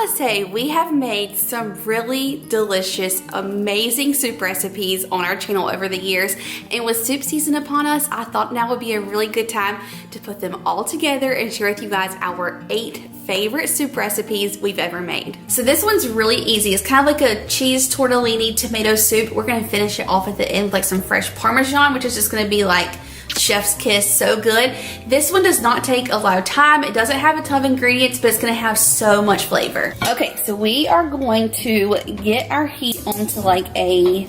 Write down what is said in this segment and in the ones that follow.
must say, we have made some really delicious, amazing soup recipes on our channel over the years. And with soup season upon us, I thought now would be a really good time to put them all together and share with you guys our 8 favorite soup recipes we've ever made. So this one's really easy. It's kind of like a cheese tortellini tomato soup. We're gonna finish it off at the end with like some fresh Parmesan, which is just gonna be like chef's kiss, so good. This one does not take a lot of time. It doesn't have a ton of ingredients, but it's gonna have so much flavor. Okay, so we are going to get our heat onto like a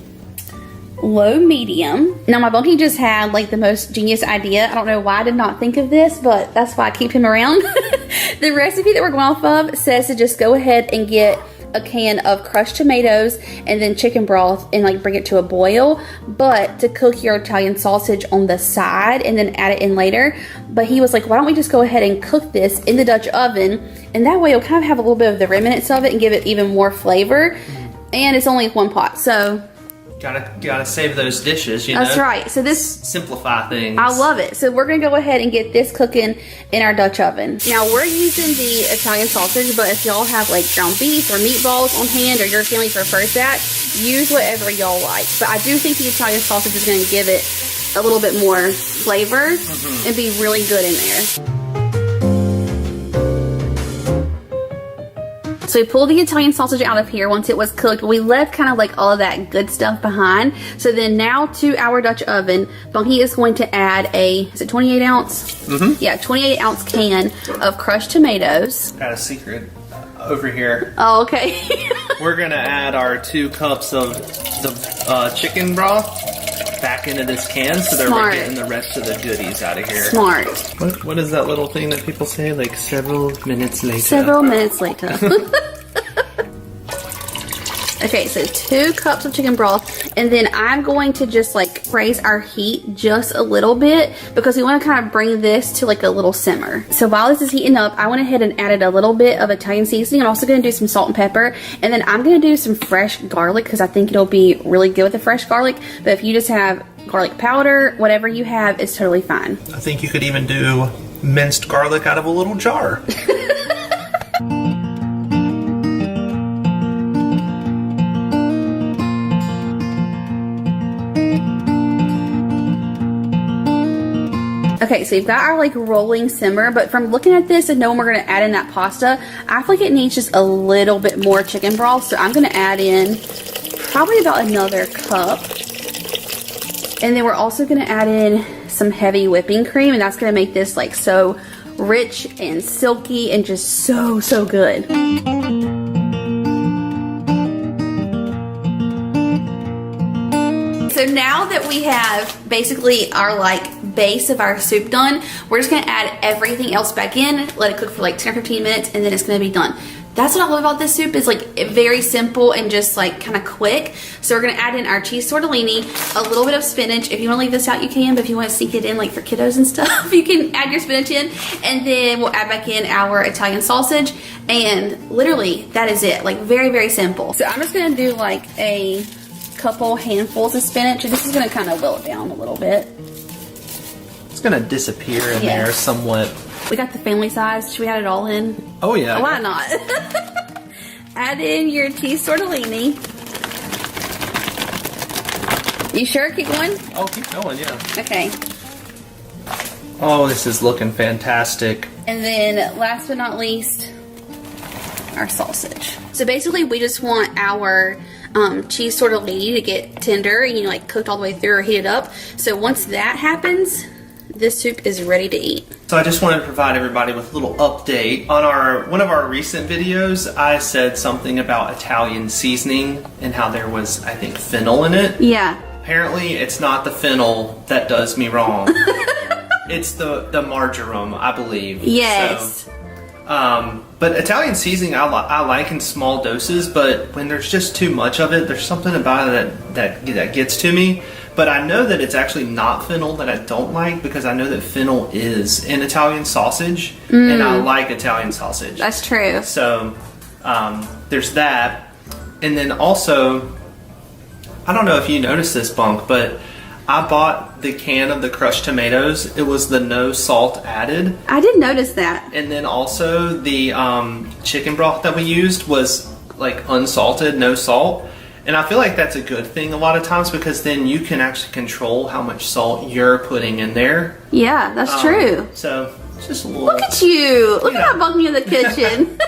low medium. Now my bunkie just had like the most genius idea. I don't know why I did not think of this, but that's why I keep him around. The recipe that we're going off of says to just go ahead and get a can of crushed tomatoes and then chicken broth and like bring it to a boil, but to cook your Italian sausage on the side and then add it in later. But he was like, why don't we just go ahead and cook this in the Dutch oven, and that way it'll kind of have a little bit of the remnants of it and give it even more flavor. And it's only 1 pot, so Gotta save those dishes, you know? That's right. So this simplify things. I love it. So we're gonna go ahead and get this cooking in our Dutch oven. Now we're using the Italian sausage, but if y'all have like ground beef or meatballs on hand, or your family prefers that, use whatever y'all like. But I do think the Italian sausage is gonna give it a little bit more flavor and be really good in there. So we pulled the Italian sausage out of here once it was cooked. We left kind of like all of that good stuff behind. So then now to our Dutch oven, Bunky is going to add is it 28 ounce? Yeah, 28 ounce can of crushed tomatoes. Got a secret over here. Oh, okay. We're gonna add our 2 cups of the chicken broth back into this can, so that we're getting the rest of the goodies out of here. Smart. What is that little thing that people say, like several minutes later? Several minutes later. Okay, so 2 cups of chicken broth, and then I'm going to just like raise our heat just a little bit because we want to kind of bring this to like a little simmer. So while this is heating up, I went ahead and added a little bit of Italian seasoning. I'm also going to do some salt and pepper, and then I'm going to do some fresh garlic because I think it'll be really good with the fresh garlic. But if you just have garlic powder, whatever you have is totally fine. I think you could even do minced garlic out of a little jar. Okay, so you've got our like rolling simmer, but from looking at this and knowing we're gonna add in that pasta, I feel like it needs just a little bit more chicken broth. So I'm gonna add in probably about another cup. And then we're also gonna add in some heavy whipping cream, and that's gonna make this like so rich and silky and just so, so good. So now that we have basically our like base of our soup done, we're just gonna add everything else back in, let it cook for like 10 or 15 minutes, and then it's gonna be done. That's what I love about this soup, is like very simple and just like kind of quick. So we're gonna add in our cheese tortellini, a little bit of spinach. If you wanna leave this out, you can, but if you wanna sneak it in like for kiddos and stuff, you can add your spinach in, and then we'll add back in our Italian sausage, and literally that is it. Like very, very simple. So I'm just gonna do like a couple handfuls of spinach, and this is gonna kind of will it down a little bit. It's gonna disappear in there somewhat. We got the family size. Should we add it all in? Oh yeah. Why not? Add in your cheese tortellini. You sure? Keep going? Oh, keep going, yeah. Okay. Oh, this is looking fantastic. And then last but not least, our sausage. So basically we just want our cheese tortellini to get tender and like cooked all the way through or heated up. So once that happens, this soup is ready to eat. So I just wanted to provide everybody with a little update. On one of our recent videos, I said something about Italian seasoning and how there was, I think, fennel in it. Yeah. Apparently, it's not the fennel that does me wrong. It's the marjoram, I believe. Yes. So, but Italian seasoning I like in small doses, but when there's just too much of it, there's something about it that gets to me. But I know that it's actually not fennel that I don't like, because I know that fennel is in Italian sausage, and I like Italian sausage. That's true. So there's that. And then also, I don't know if you noticed this, Bunk, but I bought the can of the crushed tomatoes. It was the no salt added. I did notice that. And then also the chicken broth that we used was like unsalted, no salt. And I feel like that's a good thing a lot of times because then you can actually control how much salt you're putting in there. Yeah, that's true. So it's just a little. Look at you. Look at how Bunky in the kitchen.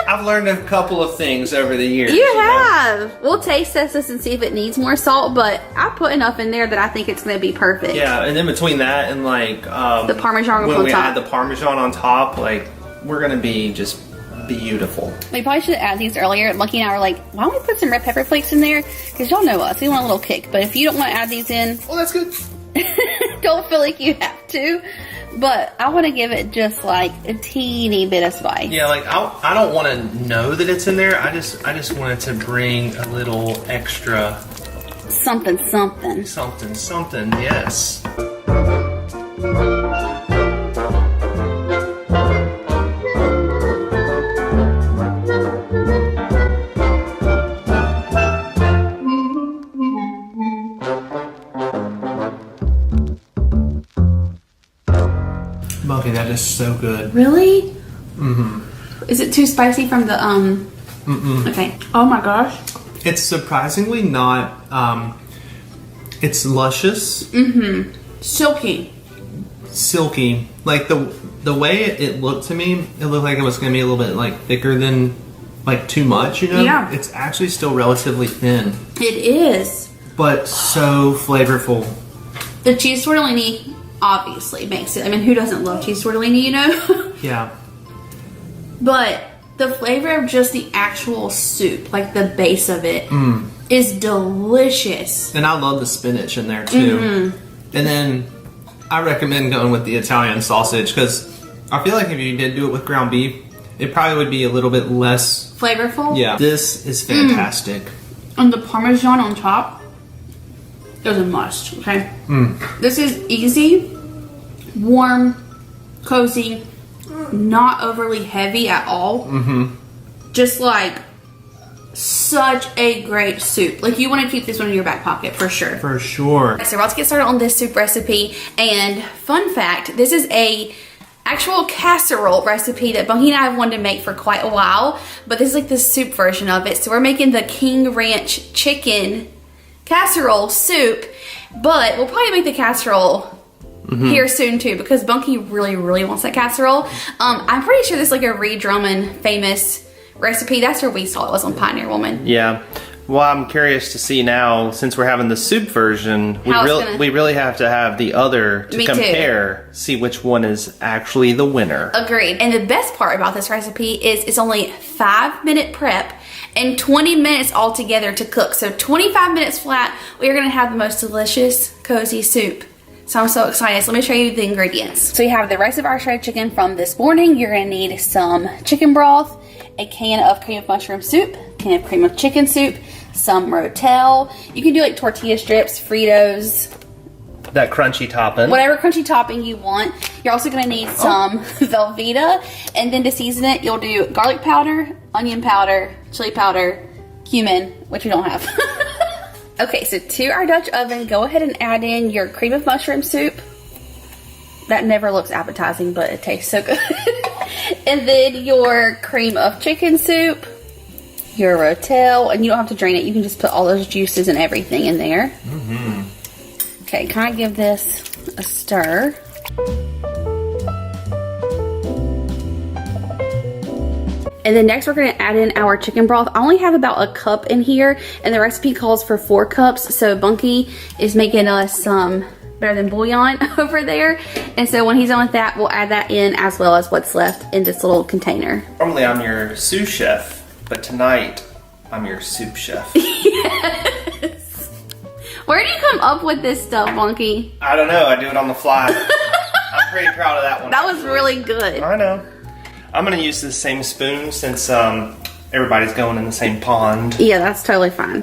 I've learned a couple of things over the years. You have. We'll taste test this and see if it needs more salt, but I put enough in there that I think it's going to be perfect. Yeah, and then between that and like the Parmesan when on we top. add the Parmesan on top, like we're going to be just beautiful. We probably should have added these earlier. Lucky and I were like, why don't we put some red pepper flakes in there? Because y'all know us. We want a little kick. But if you don't want to add these in, Well, that's good. don't feel like you have to. But I want to give it just like a teeny bit of spice. Yeah, like I don't want to know that it's in there. I just wanted to bring a little extra Something. something. Yes. Bunky, that is so good. Really? Mm-hmm. Is it too spicy from the Okay. Oh my gosh. It's surprisingly not. It's luscious, Silky. silky. Like the way it looked to me, it looked like it was going to be a little bit like thicker than like too much. You know? Yeah. It's actually still relatively thin, It is. but so flavorful. The cheese tortellini obviously makes it. I mean, who doesn't love cheese tortellini, you know? Yeah. But the flavor of just the actual soup, like the base of it, is delicious. And I love the spinach in there too. And then I recommend going with the Italian sausage because I feel like if you did do it with ground beef, it probably would be a little bit less. Flavorful. Yeah. This is fantastic. And the Parmesan on top is a must, okay? This is easy, warm, cozy, not overly heavy at all. Just like such a great soup. Like you want to keep this one in your back pocket for sure. For sure. So we're about to get started on this soup recipe. And fun fact, this is a actual casserole recipe that Bunky and I have wanted to make for quite a while. But this is like the soup version of it. So we're making the King Ranch chicken casserole soup. But we'll probably make the casserole here soon too because Bunky really wants that casserole. I'm pretty sure this is like a Reed Drummond famous recipe. That's where we saw it, was on Pioneer Woman. Yeah. Well, I'm curious to see now, since we're having the soup version, we really have to have the other to Me too. compare, see which one is actually the winner. Agreed. And the best part about this recipe is it's only 5-minute prep and 20 minutes altogether to cook. So 25 minutes flat, we are gonna have the most delicious, cozy soup. So I'm so excited. So let me show you the ingredients. So you have the rest of our shredded chicken from this morning. You're gonna need some chicken broth, a can of cream of mushroom soup, a can of cream of chicken soup, some Rotel. You can do like tortilla strips, Fritos, That crunchy topping. whatever crunchy topping you want. You're also gonna need some Velveeta, and then to season it, you'll do garlic powder, onion powder, chili powder, cumin, which we don't have. Okay, so to our Dutch oven, go ahead and add in your cream of mushroom soup. That never looks appetizing, but it tastes so good. And then your cream of chicken soup, your Rotel, and you don't have to drain it. You can just put all those juices and everything in there. Okay, kind of give this a stir. And then next we're gonna add in our chicken broth. I only have about a cup in here and the recipe calls for 4 cups. So Bunky is making us some better than bouillon over there. And so when he's done with that, we'll add that in as well as what's left in this little container. Normally I'm your sous chef, but tonight I'm your soup chef. Yes. Where do you come up with this stuff, Bunky? I don't know, I do it on the fly. I'm pretty proud of that one. That was really good. I know. I'm gonna use the same spoon since everybody's going in the same pond. Yeah, that's totally fine.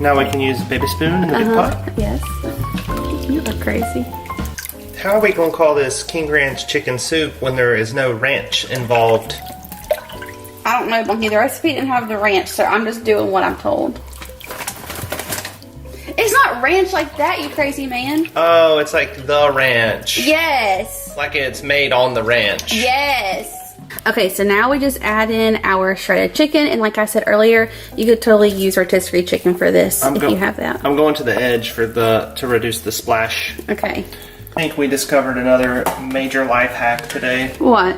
Now we can use a baby spoon in the big pot. Yes. You are crazy. How are we gonna call this King Ranch chicken soup when there is no ranch involved? I don't know, Bunky. The recipe didn't have the ranch, so I'm just doing what I'm told. It's not ranch like that, you crazy man. Oh, it's like the ranch. Yes. Like it's made on the ranch. Yes. Okay, so now we just add in our shredded chicken, and like I said earlier, you could totally use rotisserie chicken for this if you have that. I'm going to the edge for to reduce the splash. Okay. I think we discovered another major life hack today. What?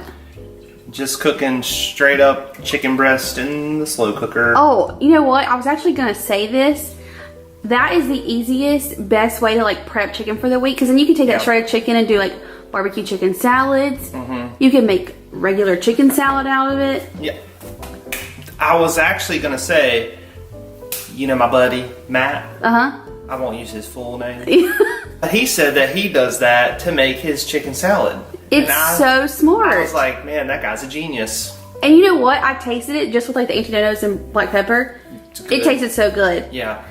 Just cooking straight up chicken breast in the slow cooker. Oh, you know what? I was actually gonna say this. That is the easiest, best way to like prep chicken for the week, because then you can take that shredded chicken and do like barbecue chicken salads. You can make regular chicken salad out of it. Yeah. I was actually gonna say, you know my buddy, Matt? I won't use his full name. But he said that he does that to make his chicken salad. It's so smart. I was like, man, that guy's a genius. And you know what? I tasted it just with like the Antidotos and black pepper. It tasted so good. Yeah.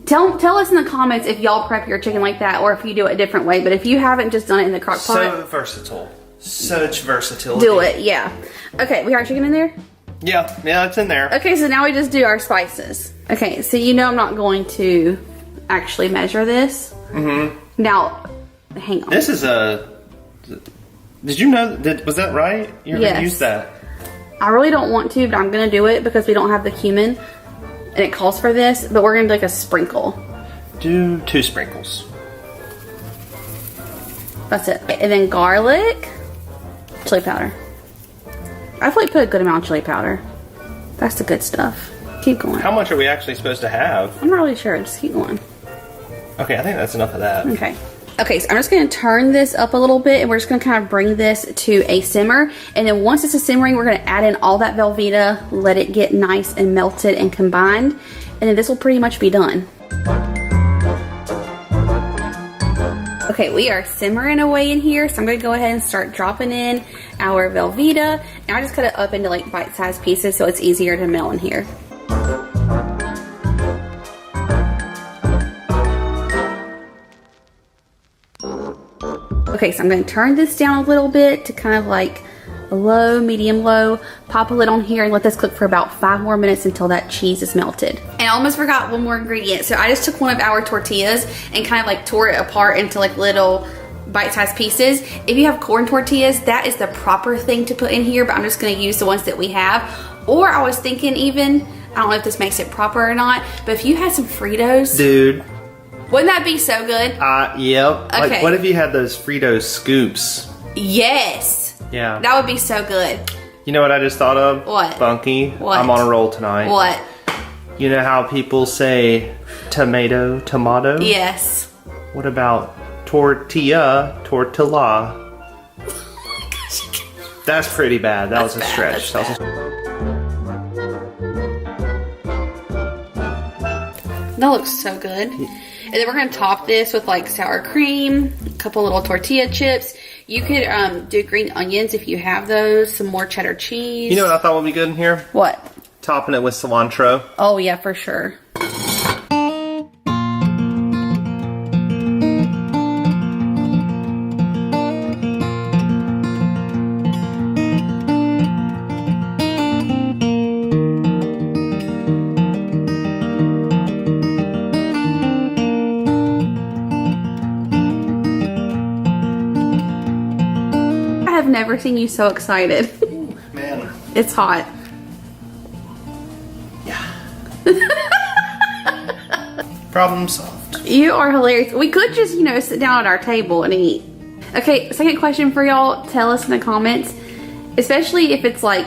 Tell us in the comments if y'all prep your chicken like that or if you do it a different way. But if you haven't just done it in the crock pot. So versatile. Such versatility. Do it, yeah. Okay, we got our chicken in there? Yeah, it's in there. Okay, so now we just do our spices. Okay, so you know I'm not going to actually measure this. Now, hang on. This is did you know, was that right? You're going to use that? I really don't want to, but I'm going to do it because we don't have the cumin. And it calls for this, but we're going to do like a sprinkle. Do 2 sprinkles. That's it. And then garlic, chili powder. I feel like put a good amount of chili powder. That's the good stuff. Keep going. How much are we actually supposed to have? I'm not really sure. Just keep going. Okay, I think that's enough of that. Okay. Okay, so I'm just going to turn this up a little bit, and we're just going to kind of bring this to a simmer. And then once it's simmering, we're going to add in all that Velveeta, let it get nice and melted and combined, and then this will pretty much be done. Okay, we are simmering away in here, so I'm going to go ahead and start dropping in our Velveeta. And I just cut it up into like bite-sized pieces so it's easier to melt in here. Okay, so I'm going to turn this down a little bit to kind of like a low, medium low. Pop a lid on here and let this cook for about 5 more minutes until that cheese is melted. And I almost forgot one more ingredient. So I just took one of our tortillas and kind of like tore it apart into like little bite-sized pieces. If you have corn tortillas, that is the proper thing to put in here, but I'm just going to use the ones that we have. Or I was thinking even, I don't know if this makes it proper or not, but if you had some Fritos. Dude. Wouldn't that be so good? Yep. Okay. Like, what if you had those Frito scoops? Yes. Yeah. That would be so good. You know what I just thought of? What? Bunky. What? I'm on a roll tonight. What? You know how people say tomato? Yes. What about tortilla? That's pretty bad. That was a stretch. That looks so good. And then we're going to top this with like sour cream, a couple little tortilla chips. You could do green onions if you have those, some more cheddar cheese. You know what I thought would be good in here? What? Topping it with cilantro. Oh yeah, for sure. I've never seen you so excited. Man. It's hot. Yeah. Problem solved. You are hilarious. We could just, you know, sit down at our table and eat. Okay, second question for y'all. Tell us in the comments, especially if it's like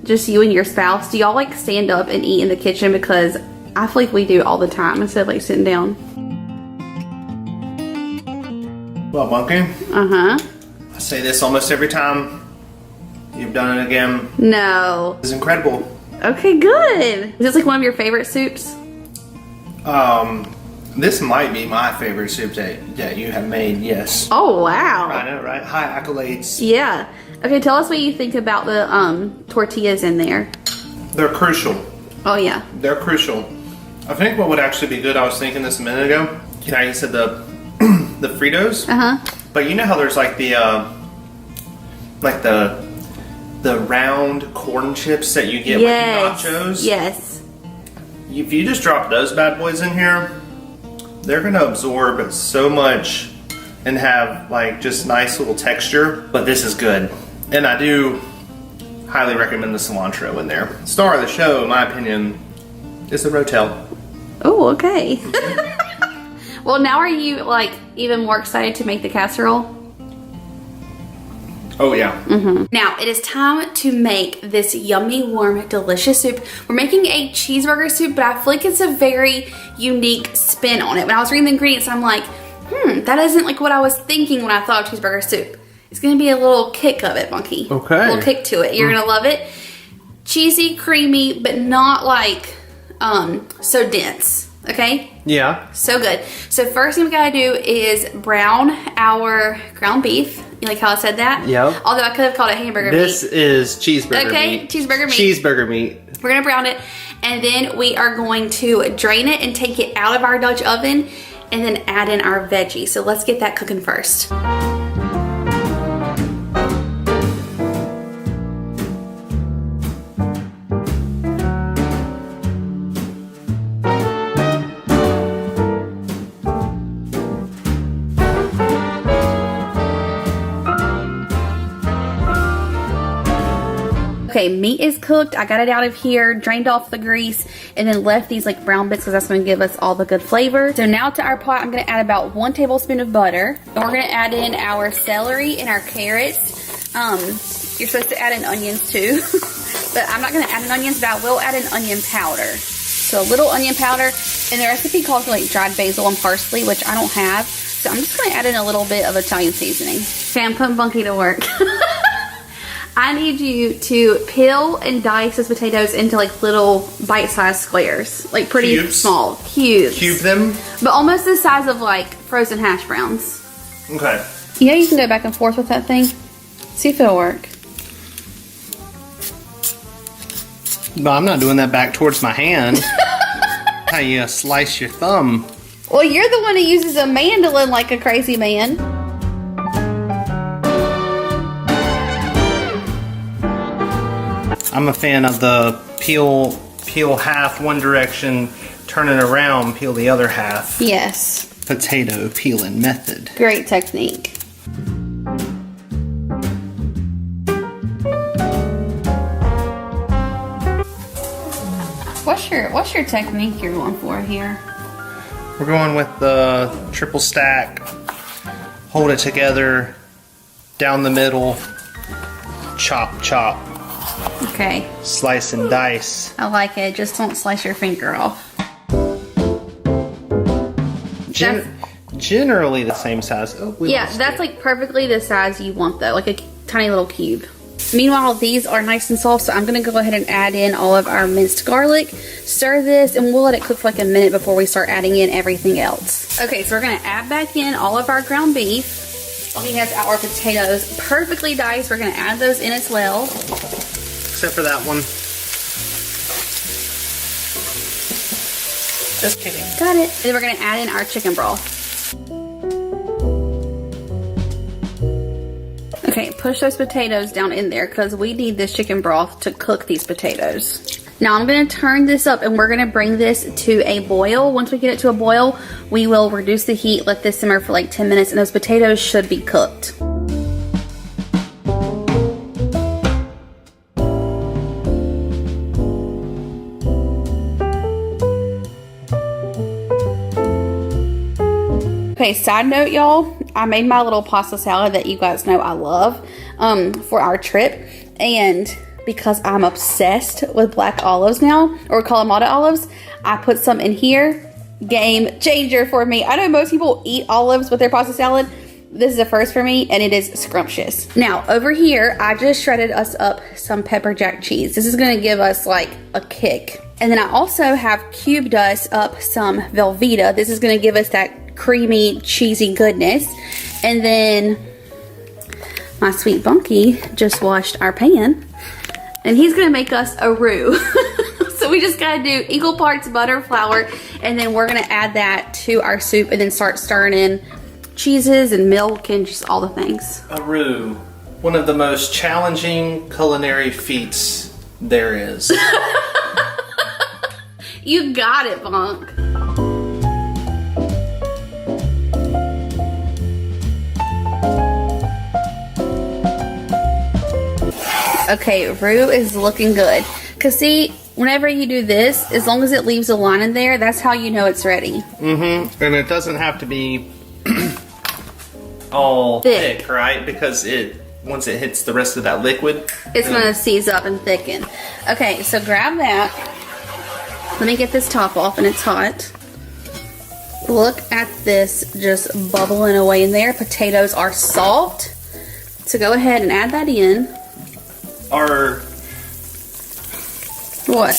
just you and your spouse, do y'all like stand up and eat in the kitchen? Because I feel like we do all the time instead of like sitting down. Well, Bunky. Uh-huh. I say this almost every time. You've done it again. No. It's incredible. Okay, good. Is this like one of your favorite soups? This might be my favorite soup that you have made, yes. Oh, wow. I know, right? High accolades. Yeah. Okay, tell us what you think about the tortillas in there. They're crucial. Oh, yeah. They're crucial. I think what would actually be good, I was thinking this a minute ago. You know, you said the the Fritos. Uh-huh. But you know how there's like the the round corn chips that you get Yes. with nachos. Yes. If you just drop those bad boys in here, they're gonna absorb so much and have like just nice little texture. But this is good, and I do highly recommend the cilantro in there. Star of the show, in my opinion, is the Rotel. Oh, okay. Well, now are you like even more excited to make the casserole? Oh yeah. Now it is time to make this yummy, warm, delicious soup. We're making a cheeseburger soup, but I feel like it's a very unique spin on it. When I was reading the ingredients, I'm like, that isn't like what I was thinking when I thought of cheeseburger soup. It's gonna be a little kick of it, Monkey. Okay. A little kick to it. You're gonna love it. Cheesy, creamy, but not like so dense. Okay? Yeah. So good. So first thing we gotta do is brown our ground beef. You like how I said that? Yep. Although I could have called it hamburger This meat. is cheeseburger Okay, meat. cheeseburger meat. Cheeseburger meat. We're gonna brown it, and then we are going to drain it and take it out of our Dutch oven, and then add in our veggies. So let's get that cooking first. Okay, meat is cooked. I got it out of here, drained off the grease, and then left these like brown bits because that's going to give us all the good flavor. So now to our pot, I'm going to add about 1 tablespoon of butter. And we're going to add in our celery and our carrots. You're supposed to add in onions too, but I'm not going to add in onions, but I will add in onion powder. So a little onion powder, and the recipe calls for like dried basil and parsley, which I don't have. So I'm just going to add in a little bit of Italian seasoning. Okay, I'm putting Bunky to work. I need you to peel and dice those potatoes into like little bite-sized squares. Like pretty Cubes? small. Cubes. Cube them. But almost the size of like frozen hash browns. Okay. Yeah, you can go back and forth with that thing. See if it'll work. But I'm not doing that back towards my hand. How you slice your thumb. Well, you're the one who uses a mandolin like a crazy man. I'm a fan of the peel half one direction, turn it around, peel the other half. Yes. Potato peeling method. Great technique. What's your technique you're going for here? We're going with the triple stack. Hold it together, down the middle, chop, chop. Okay. Slice and dice. I like it. Just don't slice your finger off. Generally the same size. Oh, Yeah, that's like perfectly the size you want though, like a tiny little cube. Meanwhile, these are nice and soft, so I'm gonna go ahead and add in all of our minced garlic, stir this, and we'll let it cook for like a minute before we start adding in everything else. Okay, so we're gonna add back in all of our ground beef. He has our potatoes perfectly diced. We're gonna add those in as well. Except for that one. Just kidding. Got it. And then we're gonna add in our chicken broth. Okay, push those potatoes down in there because we need this chicken broth to cook these potatoes. Now I'm gonna turn this up and we're gonna bring this to a boil. Once we get it to a boil, we will reduce the heat, let this simmer for like 10 minutes, and those potatoes should be cooked. Okay, side note, y'all, I made my little pasta salad that you guys know I love for our trip, and because I'm obsessed with black olives now, or Kalamata olives, I put some in here. Game changer for me. I know most people eat olives with their pasta salad. This is a first for me, and it is scrumptious. Now, over here, I just shredded us up some pepper jack cheese. This is gonna give us like a kick. And then I also have cubed us up some Velveeta. This is gonna give us that creamy, cheesy goodness. And then my sweet Bunky just washed our pan, and he's gonna make us a roux. So we just gotta do equal parts butter, flour, and then we're gonna add that to our soup and then start stirring in cheeses and milk and just all the things. A roux. one of the most challenging culinary feats there is. You got it, Bonk. Okay, roux is looking good. Cause see, whenever you do this, as long as it leaves a line in there, that's how you know it's ready. Mm-hmm. And it doesn't have to be all Thick. thick, right? Because once it hits the rest of that liquid, It's gonna seize up and thicken. Okay, so grab that. Let me get this top off, and it's hot. Look at this just bubbling away in there. Potatoes are soft. So go ahead and add that in. What?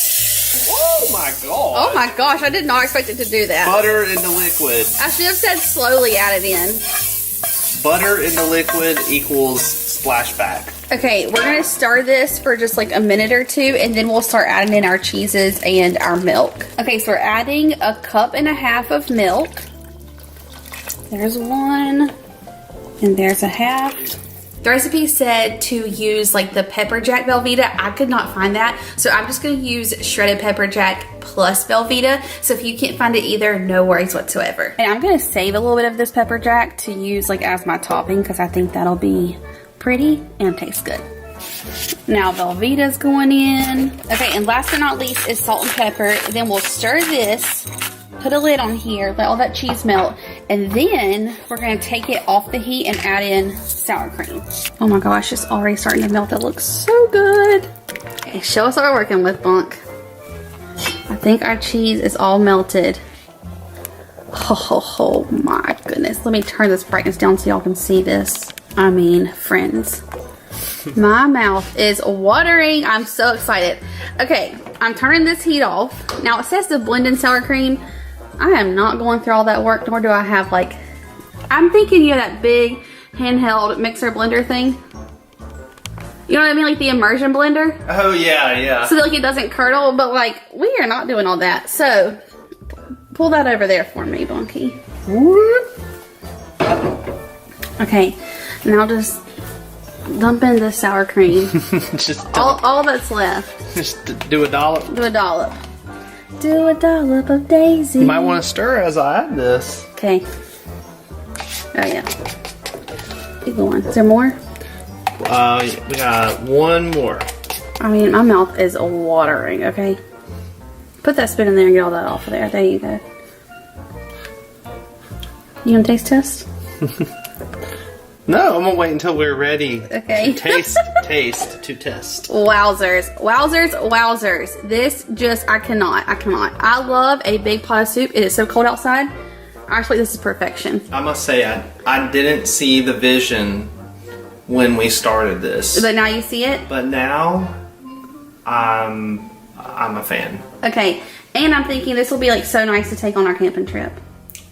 Oh my god! Oh my gosh, I did not expect it to do that. Butter in the liquid. I should have said slowly add it in. Butter in the liquid equals splashback. Okay, we're gonna stir this for just like a minute or two, and then we'll start adding in our cheeses and our milk. Okay, so we're adding 1.5 cups of milk. There's 1, and there's 1/2. The recipe said to use like the pepper jack Velveeta. I could not find that, so I'm just gonna use shredded pepper jack plus Velveeta. So if you can't find it either, no worries whatsoever. And I'm gonna save a little bit of this pepper jack to use like as my topping, because I think that'll be pretty and tastes good. Now Velveeta's going in. Okay, and last but not least is salt and pepper. Then we'll stir this, put a lid on here, let all that cheese melt, and then we're gonna take it off the heat and add in sour cream. Oh my gosh, it's already starting to melt. It looks so good. Okay, show us what we're working with, Bonk. I think our cheese is all melted. Oh my goodness. Let me turn this brightness down so y'all can see this. I mean, friends. My mouth is watering. I'm so excited. Okay, I'm turning this heat off. Now it says to blend in sour cream. I am not going through all that work, nor do I have like, I'm thinking you know that big handheld mixer blender thing. You know what I mean? Like the immersion blender. Oh yeah, yeah. So that like it doesn't curdle, but like we are not doing all that. So pull that over there for me, Bonky. Okay, now just dump in the sour cream. just all that's left. just do a dollop. Do a dollop. Do a dollop of Daisy. You might want to stir as I add this. Okay. Oh yeah. Keep going. Is there more? We got 1 more. I mean, my mouth is watering. Okay. Put that spoon in there and get all that off of there. There you go. You want to taste test? No, I'm gonna wait until we're ready. Okay. To taste to test. Wowzers. Wowzers. Wowzers. This just, I cannot. I love a big pot of soup. It is so cold outside. Actually, this is perfection. I must say, I didn't see the vision when we started this, But now you see it? but now I'm a fan. Okay. And I'm thinking this will be like so nice to take on our camping trip.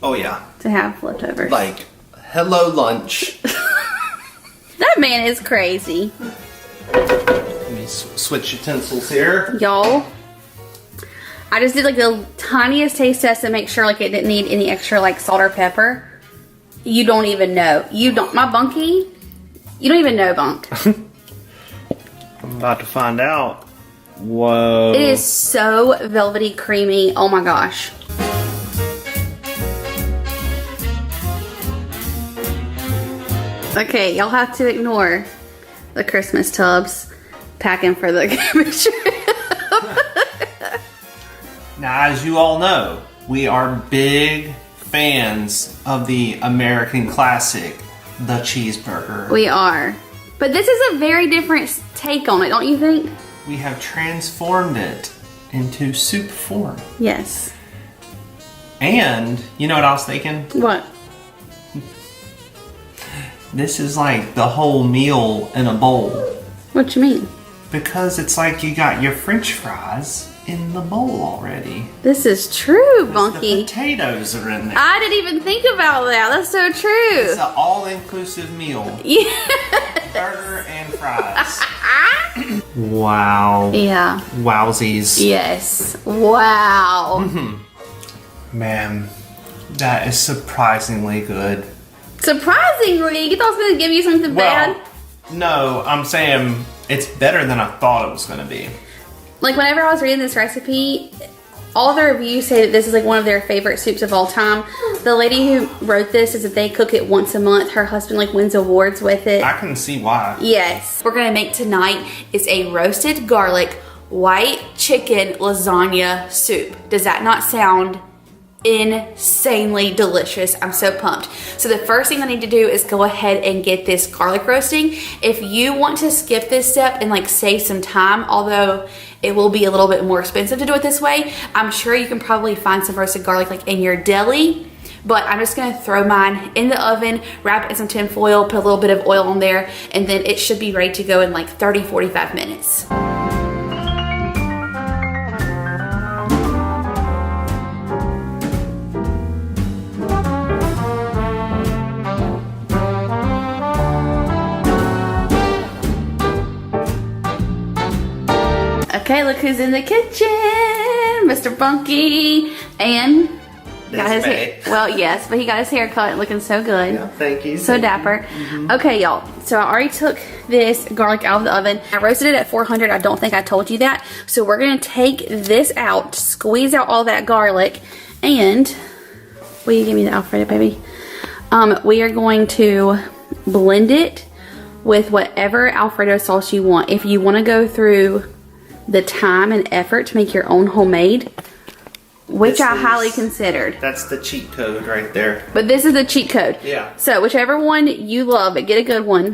Oh yeah, To have leftovers. like hello lunch. That man is crazy. Let me switch utensils here. Y'all, I just did like the tiniest taste test to make sure like it didn't need any extra like salt or pepper. You don't even know. You don't, my Bunky, you don't even know, Bunk. I'm about to find out. Whoa. It is so velvety creamy. Oh my gosh. Okay, y'all have to ignore the Christmas tubs packing for the camping trip. Now, as you all know, we are big fans of the American classic, the cheeseburger. We are. But this is a very different take on it, don't you think? We have transformed it into soup form. Yes. And, you know what I was thinking? What? This is like the whole meal in a bowl. What you mean? Because it's like you got your french fries in the bowl already. This is true, The Bunky. potatoes are in there. I didn't even think about that. That's so It's true. an all-inclusive meal. Yeah. Burger and fries. Wow. Yeah. Wowsies. Yes. Wow. Man, that is surprisingly good. Surprisingly, you thought I was going to give you something bad? No, I'm saying it's better than I thought it was gonna be. Like whenever I was reading this recipe, all the reviews say that this is like one of their favorite soups of all time. The lady who wrote this says that they cook it once a month. Her husband like wins awards with it. I can see why. Yes. We're gonna make tonight is a roasted garlic white chicken lasagna soup. Does that not sound insanely delicious? I'm so pumped. So the first thing I need to do is go ahead and get this garlic roasting. If you want to skip this step and like save some time, although it will be a little bit more expensive to do it this way, I'm sure you can probably find some roasted garlic like in your deli. But I'm just gonna throw mine in the oven, wrap it in some tin foil, put a little bit of oil on there, and then it should be ready to go in like 30-45 minutes. Okay, look who's in the kitchen, Mr. Bunky, and got his hair. Well, yes, but he got his hair cut, looking so good. Yeah, thank you. So dapper. Okay, y'all. So I already took this garlic out of the oven. I roasted it at 400. I don't think I told you that. So we're gonna take this out, squeeze out all that garlic, and will you give me the Alfredo, baby? We are going to blend it with whatever Alfredo sauce you want. If you want to go through the time and effort to make your own homemade, which I highly considered. That's the cheat code right there. But this is the cheat code. Yeah. So whichever one you love, but get a good one.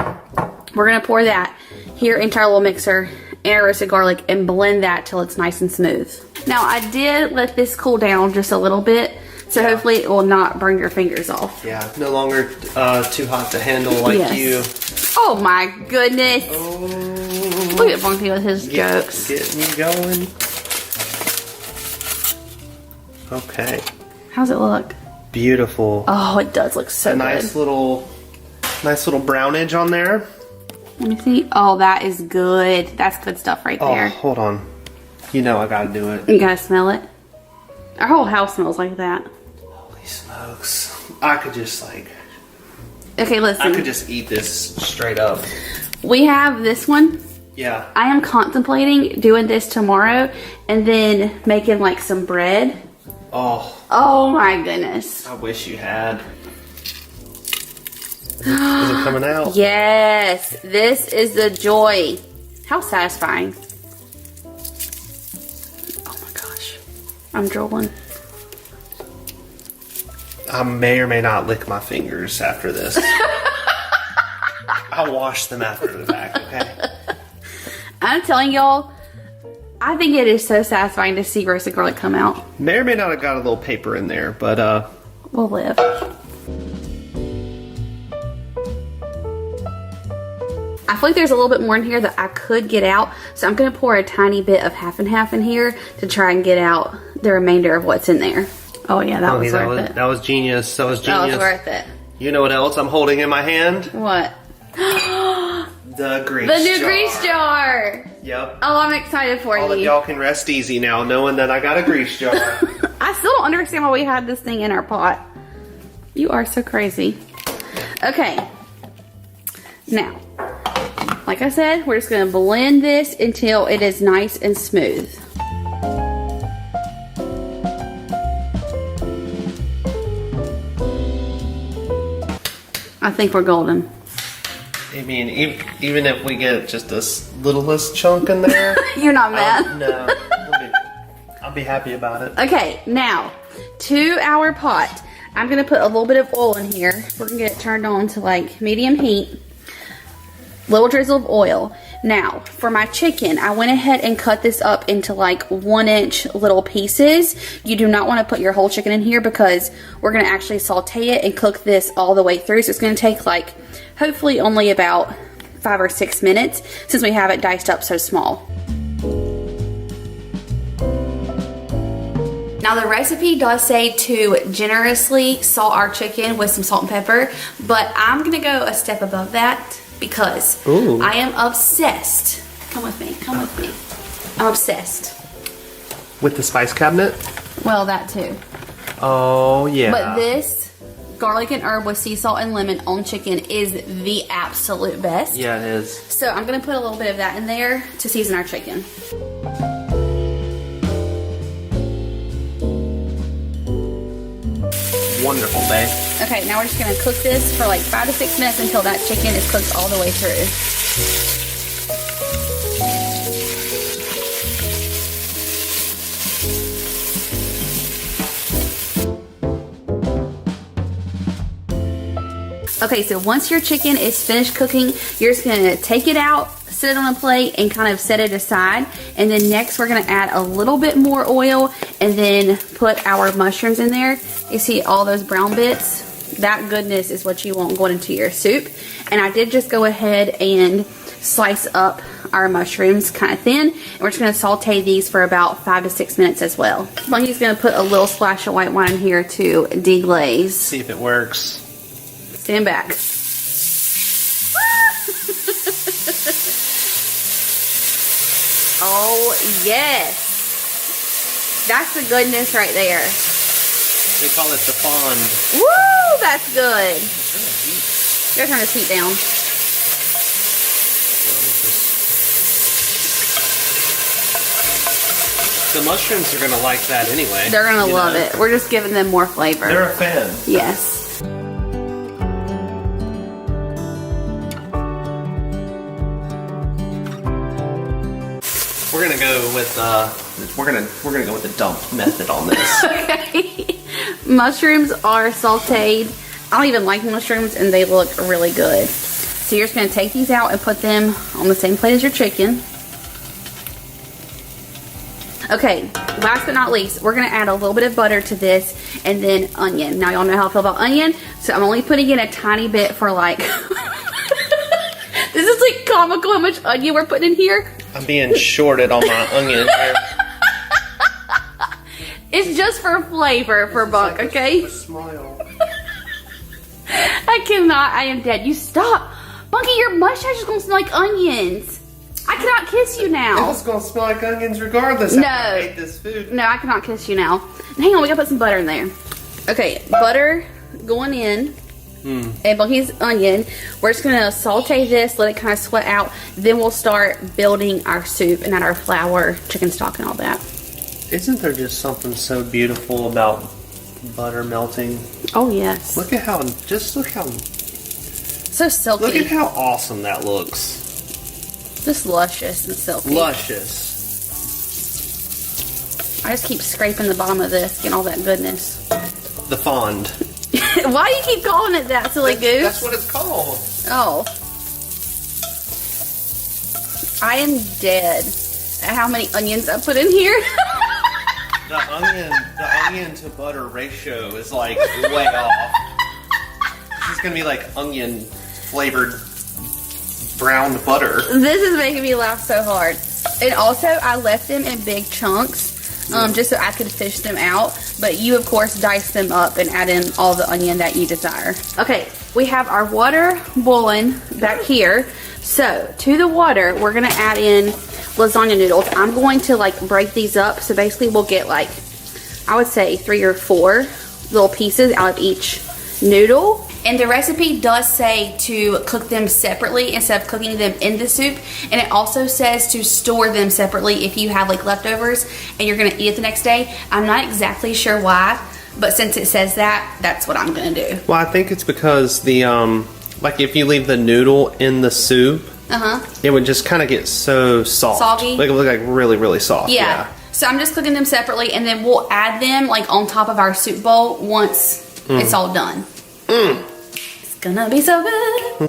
We're gonna pour that here into our little mixer and our roasted garlic and blend that till it's nice and smooth. Now I did let this cool down just a little bit, so hopefully it will not burn your fingers off. Yeah, no longer too hot to handle like you. Oh my goodness. Oh. Look at Bunky with his jokes. Getting me going. Okay. How's it look? Beautiful. Oh, it does look so good. Nice little brownage on there. Let me see. Oh, that is good. That's good stuff right there. Oh, hold on. You know I gotta do it. You gotta smell it. Our whole house smells like that. Holy smokes. I could just like... Okay, listen. I could just eat this straight up. We have this one. Yeah. I am contemplating doing this tomorrow and then making like some bread. Oh my goodness. I wish you had. Is it coming out? Yes, this is the joy. How satisfying. Oh my gosh. I'm drooling. I may or may not lick my fingers after this. I'll wash them after the fact, okay? I'm telling y'all, I think it is so satisfying to see roasted garlic come out. May or may not have got a little paper in there, but We'll live. I feel like there's a little bit more in here that I could get out, so I'm gonna pour a tiny bit of half and half in here to try and get out the remainder of what's in there. Oh yeah, that was worth it. That was genius. That was genius. That was worth it. You know what else I'm holding in my hand? What? The grease The new jar. grease jar. Yep. Oh, I'm excited for All of you. y'all can rest easy now knowing that I got a grease jar. I still don't understand why we had this thing in our pot. You are so crazy. Okay. Now, like I said, we're just gonna blend this until it is nice and smooth. I think we're golden. I mean, even if we get just the littlest chunk in there, You're not mad? no, I'll be happy about it. Okay, now, to our pot. I'm gonna put a little bit of oil in here. We're gonna get it turned on to like medium heat. Little drizzle of oil. Now, for my chicken, I went ahead and cut this up into like 1-inch little pieces. You do not want to put your whole chicken in here because we're gonna actually saute it and cook this all the way through. So it's gonna take like, hopefully only about 5 or 6 minutes since we have it diced up so small. Now the recipe does say to generously salt our chicken with some salt and pepper, but I'm gonna go a step above that because Ooh. I am obsessed. Come with me, come with me. I'm obsessed. With the spice cabinet? Well, that too. Oh, yeah. But this garlic and herb with sea salt and lemon on chicken is the absolute best. Yeah, it is. So I'm gonna put a little bit of that in there to season our chicken. Wonderful, babe. Okay, now we're just gonna cook this for like 5 to 6 minutes until that chicken is cooked all the way through. Okay, so once your chicken is finished cooking, you're just gonna take it out, set it on a plate, and kind of set it aside. And then next we're gonna add a little bit more oil and then put our mushrooms in there. You see all those brown bits? That goodness is what you want going into your soup. And I did just go ahead and slice up our mushrooms kind of thin. And we're just gonna saute these for about 5 to 6 minutes as well. Bunky's gonna put a little splash of white wine in here to deglaze. See if it works. Stand back. Oh, yes. That's the goodness right there. They call it the fond. Woo, that's good. Gotta turn this heat down. The mushrooms are gonna like that anyway. They're gonna love it. We're just giving them more flavor. They're a fan. Yes. We're gonna go with We're gonna go with the dump method on this. Okay. Mushrooms are sauteed. I don't even like mushrooms and they look really good. So you're just gonna take these out and put them on the same plate as your chicken. Okay, last but not least, we're gonna add a little bit of butter to this and then onion. Now y'all know how I feel about onion, so I'm only putting in a tiny bit for like, this is like comical how much onion we're putting in here. I'm being shorted on my onion here. It's just for flavor for Buck, okay? Smile. I cannot, I am dead. You stop. Bunky, your mustache is gonna smell like onions. I cannot kiss you now. It's gonna smell like onions regardless. No. I hate this food. No, I cannot kiss you now. Hang on, we gotta put some butter in there. Okay, butter going in. And Bunky's onion. We're just gonna saute this, let it kind of sweat out. Then we'll start building our soup and add our flour, chicken stock, and all that. Isn't there just something so beautiful about butter melting? Oh yes. Look how So silky. look at how awesome that looks. Just luscious and silky. Luscious. I just keep scraping the bottom of this, getting all that goodness. The fond. Why do you keep calling it that, silly goose? That's what it's called. Oh. I am dead at how many onions I put in here. The onion to butter ratio is like way off. This is gonna be like onion flavored browned butter. This is making me laugh so hard. And also, I left them in big chunks. Just so I could fish them out, but you of course dice them up and add in all the onion that you desire. Okay, we have our water boiling back here. So to the water, we're gonna add in lasagna noodles. I'm going to like break these up. So basically we'll get like, I would say 3 or 4 little pieces out of each noodle. And the recipe does say to cook them separately instead of cooking them in the soup. And it also says to store them separately if you have like leftovers and you're gonna eat it the next day. I'm not exactly sure why, but since it says that, that's what I'm gonna do. Well, I think it's because the like if you leave the noodle in the soup, it would just kind of get so soft. Soggy? Like it would look like really, really soft. Yeah. So I'm just cooking them separately and then we'll add them like on top of our soup bowl once it's all done. It's gonna be so good.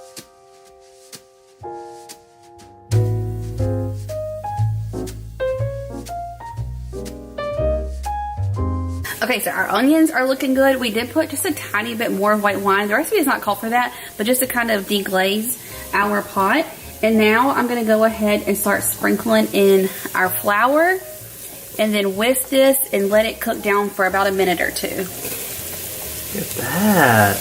Okay, so our onions are looking good. We did put just a tiny bit more white wine. The recipe does not call for that, but just to kind of deglaze our pot. And now I'm gonna go ahead and start sprinkling in our flour and then whisk this and let it cook down for about a minute or 2. Look at that.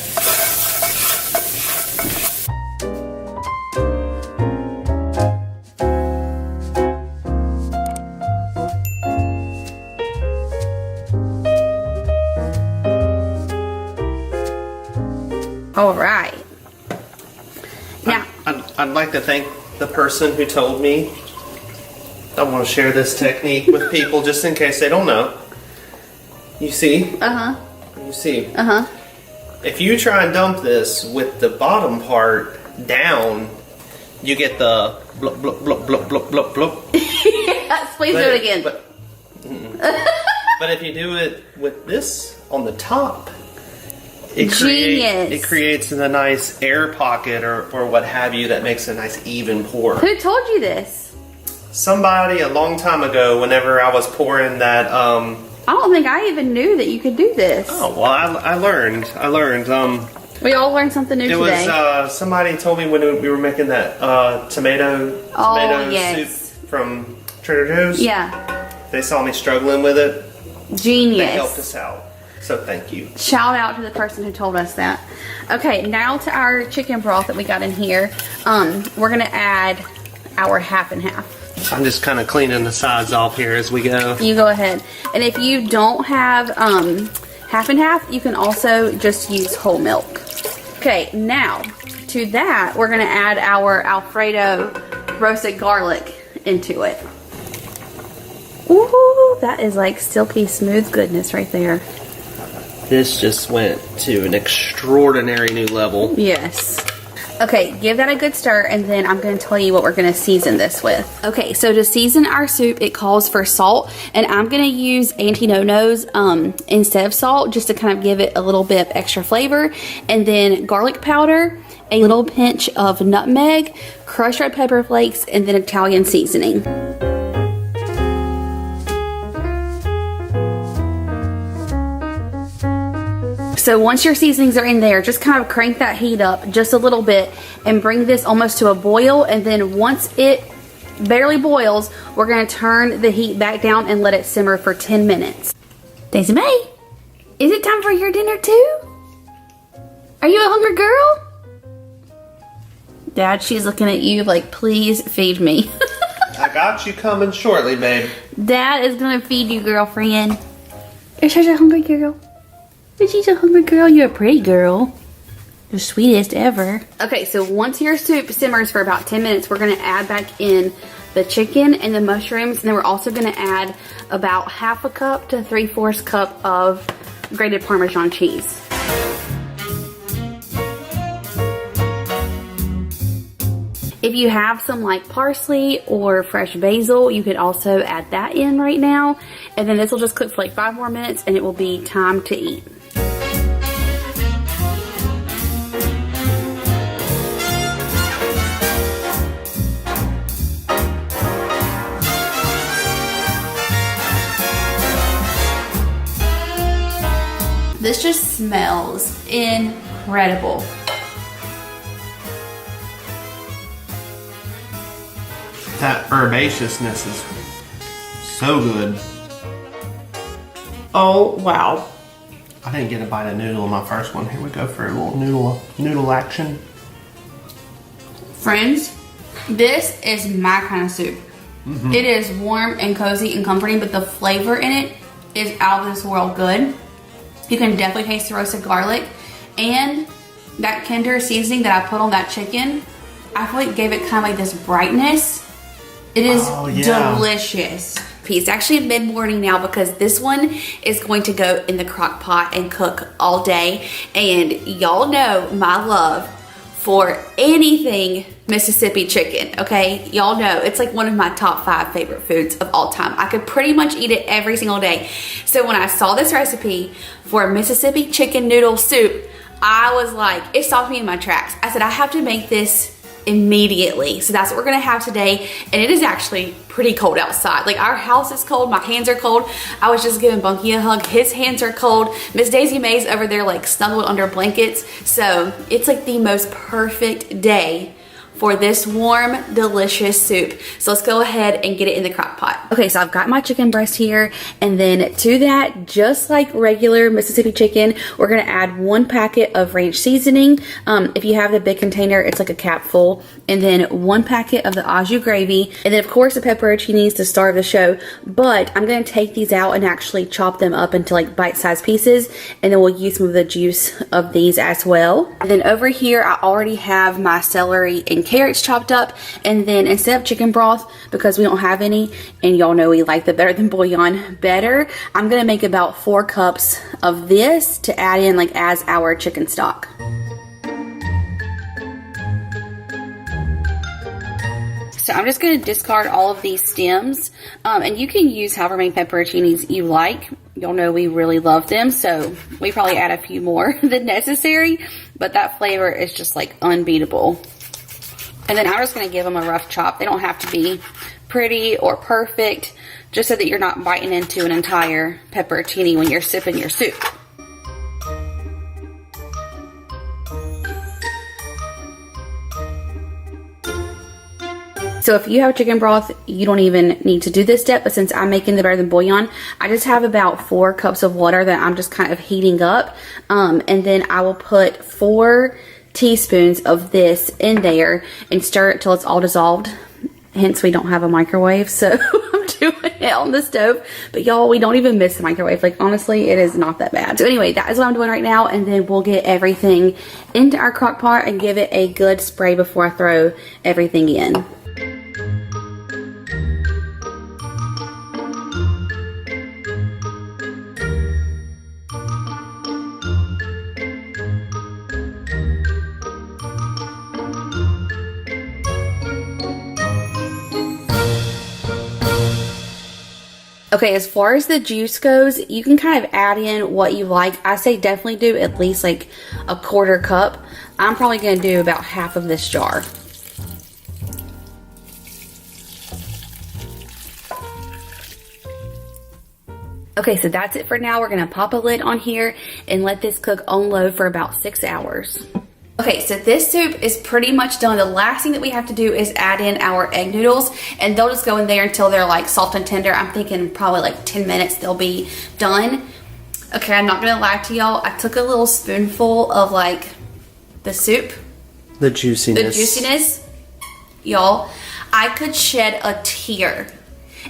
like to thank the person who told me. I want to share this technique with people just in case they don't know. You see? You see? If you try and dump this with the bottom part down, you get the blub, blub, blub, blub, blub, blub, blub. Yes, please do it again. But if you do it with this on the top, it creates a nice air pocket or what have you that makes a nice even pour. Who told you this? Somebody a long time ago, whenever I was pouring that. I don't think I even knew that you could do this. Oh well, I learned. We all learned something new today. It was somebody told me when we were making that tomato soup from Trader Joe's. Yeah. They saw me struggling with it. Genius. They helped us out. So thank you. Shout out to the person who told us that. Okay, now to our chicken broth that we got in here. We're gonna add our half and half. I'm just kind of cleaning the sides off here as we go. You go ahead. And if you don't have half and half, you can also just use whole milk. Okay, now to that, we're gonna add our Alfredo roasted garlic into it. Ooh, that is like silky smooth goodness right there. This just went to an extraordinary new level. Yes. Okay, give that a good stir, and then I'm going to tell you what we're going to season this with. Okay, so to season our soup, it calls for salt, and I'm going to use Auntie Nono's instead of salt, just to kind of give it a little bit of extra flavor, and then garlic powder, a little pinch of nutmeg, crushed red pepper flakes, and then Italian seasoning. So once your seasonings are in there, just kind of crank that heat up just a little bit and bring this almost to a boil. And then once it barely boils, we're going to turn the heat back down and let it simmer for 10 minutes. Daisy Mae, is it time for your dinner too? Are you a hungry girl? Dad, she's looking at you like, please feed me. I got you coming shortly, babe. Dad is going to feed you, girlfriend. You're such a hungry girl. But she's a hungry girl. You're a pretty girl. The sweetest ever. Okay, so once your soup simmers for about 10 minutes, we're going to add back in the chicken and the mushrooms. And then we're also going to add about half a cup to 3/4 cup of grated Parmesan cheese. If you have some like parsley or fresh basil, you could also add that in right now. And then this will just cook for like 5 more minutes and it will be time to eat. This just smells incredible. That herbaceousness is so good. Oh, wow. I didn't get a bite of noodle in my first one. Here we go for a little noodle action. Friends, this is my kind of soup. Mm-hmm. It is warm and cozy and comforting, but the flavor in it is out of this world good. You can definitely taste the roasted garlic and that Kinder seasoning that I put on that chicken. I feel like it gave it kind of like this brightness. It is delicious. It's actually mid-morning now because this one is going to go in the crock pot and cook all day. And y'all know my love for anything Mississippi chicken, okay? Y'all know it's like one of my top 5 favorite foods of all time. I could pretty much eat it every single day. So when I saw this recipe for Mississippi chicken noodle soup, I was like, it stopped me in my tracks. I said, I have to make this immediately. So that's what we're gonna have today. And it is actually pretty cold outside. Like our house is cold, my hands are cold. I was just giving Bunky a hug, his hands are cold. Miss Daisy Mae's over there like snuggled under blankets. So it's like the most perfect day for this warm, delicious soup. So let's go ahead and get it in the crock pot. Okay, so I've got my chicken breast here, and then to that, just like regular Mississippi chicken, we're gonna add 1 packet of ranch seasoning. If you have the big container, it's like a cap full, and then 1 packet of the au jus gravy, and then of course the pepperoncinis to start the show, but I'm gonna take these out and actually chop them up into like bite-sized pieces, and then we'll use some of the juice of these as well. And then over here, I already have my celery and carrots chopped up. And then instead of chicken broth, because we don't have any, and y'all know we like the Better Than Bouillon better, I'm gonna make about 4 cups of this to add in like as our chicken stock. So I'm just going to discard all of these stems, and you can use however many pepperoncinis you like. Y'all know we really love them, so we probably add a few more than necessary, but that flavor is just like unbeatable. And then I'm just going to give them a rough chop. They don't have to be pretty or perfect, just so that you're not biting into an entire pepperoncini when you're sipping your soup. So if you have chicken broth, you don't even need to do this step, but since I'm making the Better Than Bouillon, I just have about 4 cups of water that I'm just kind of heating up. And then I will put 4 teaspoons of this in there and stir it till it's all dissolved. Hence, we don't have a microwave, so I'm doing it on the stove. But y'all, we don't even miss the microwave. Like, honestly, it is not that bad. So anyway, that is what I'm doing right now, and then we'll get everything into our crock pot and give it a good spray before I throw everything in. Okay, as far as the juice goes, you can kind of add in what you like. I say definitely do at least like a 1/4 cup. I'm probably going to do about half of this jar. Okay, so that's it for now. We're going to pop a lid on here and let this cook on low for about 6 hours. Okay, so this soup is pretty much done. The last thing that we have to do is add in our egg noodles, and they'll just go in there until they're like soft and tender. I'm thinking probably like 10 minutes they'll be done. Okay, I'm not gonna lie to y'all. I took a little spoonful of like the soup. The juiciness. The juiciness. Y'all, I could shed a tear.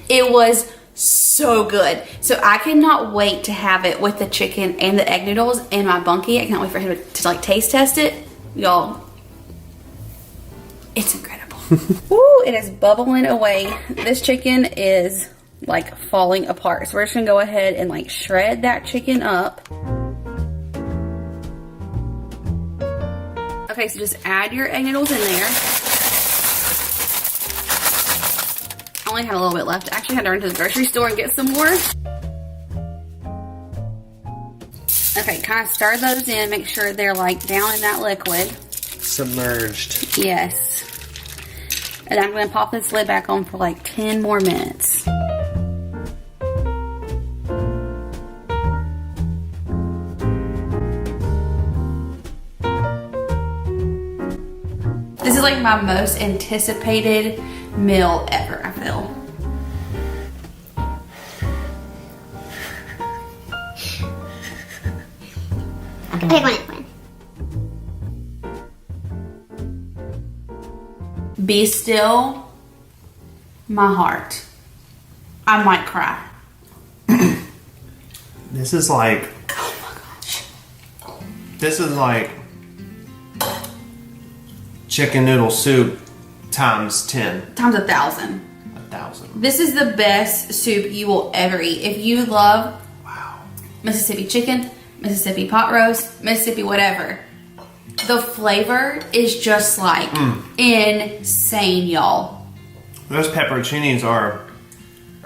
It was so good. So I cannot wait to have it with the chicken and the egg noodles and my bunkie. I can't wait for him to like taste test it. Y'all, it's incredible. Ooh, it is bubbling away. This chicken is like falling apart. So we're just gonna go ahead and like shred that chicken up. Okay, so just add your egg noodles in there. I only had a little bit left. I actually had to run to the grocery store and get some more. Okay, kind of stir those in, make sure they're like down in that liquid. Submerged. Yes. And I'm going to pop this lid back on for like 10 more minutes. This is like my most anticipated meal ever, I feel. Pick one. Be still, my heart. I might cry. This is like. Oh my gosh. This is like chicken noodle soup times 10. Times 1,000. 1,000. This is the best soup you will ever eat. If you love Mississippi chicken, Mississippi pot roast, Mississippi whatever, the flavor is just like insane, y'all. Those pepperoncinis are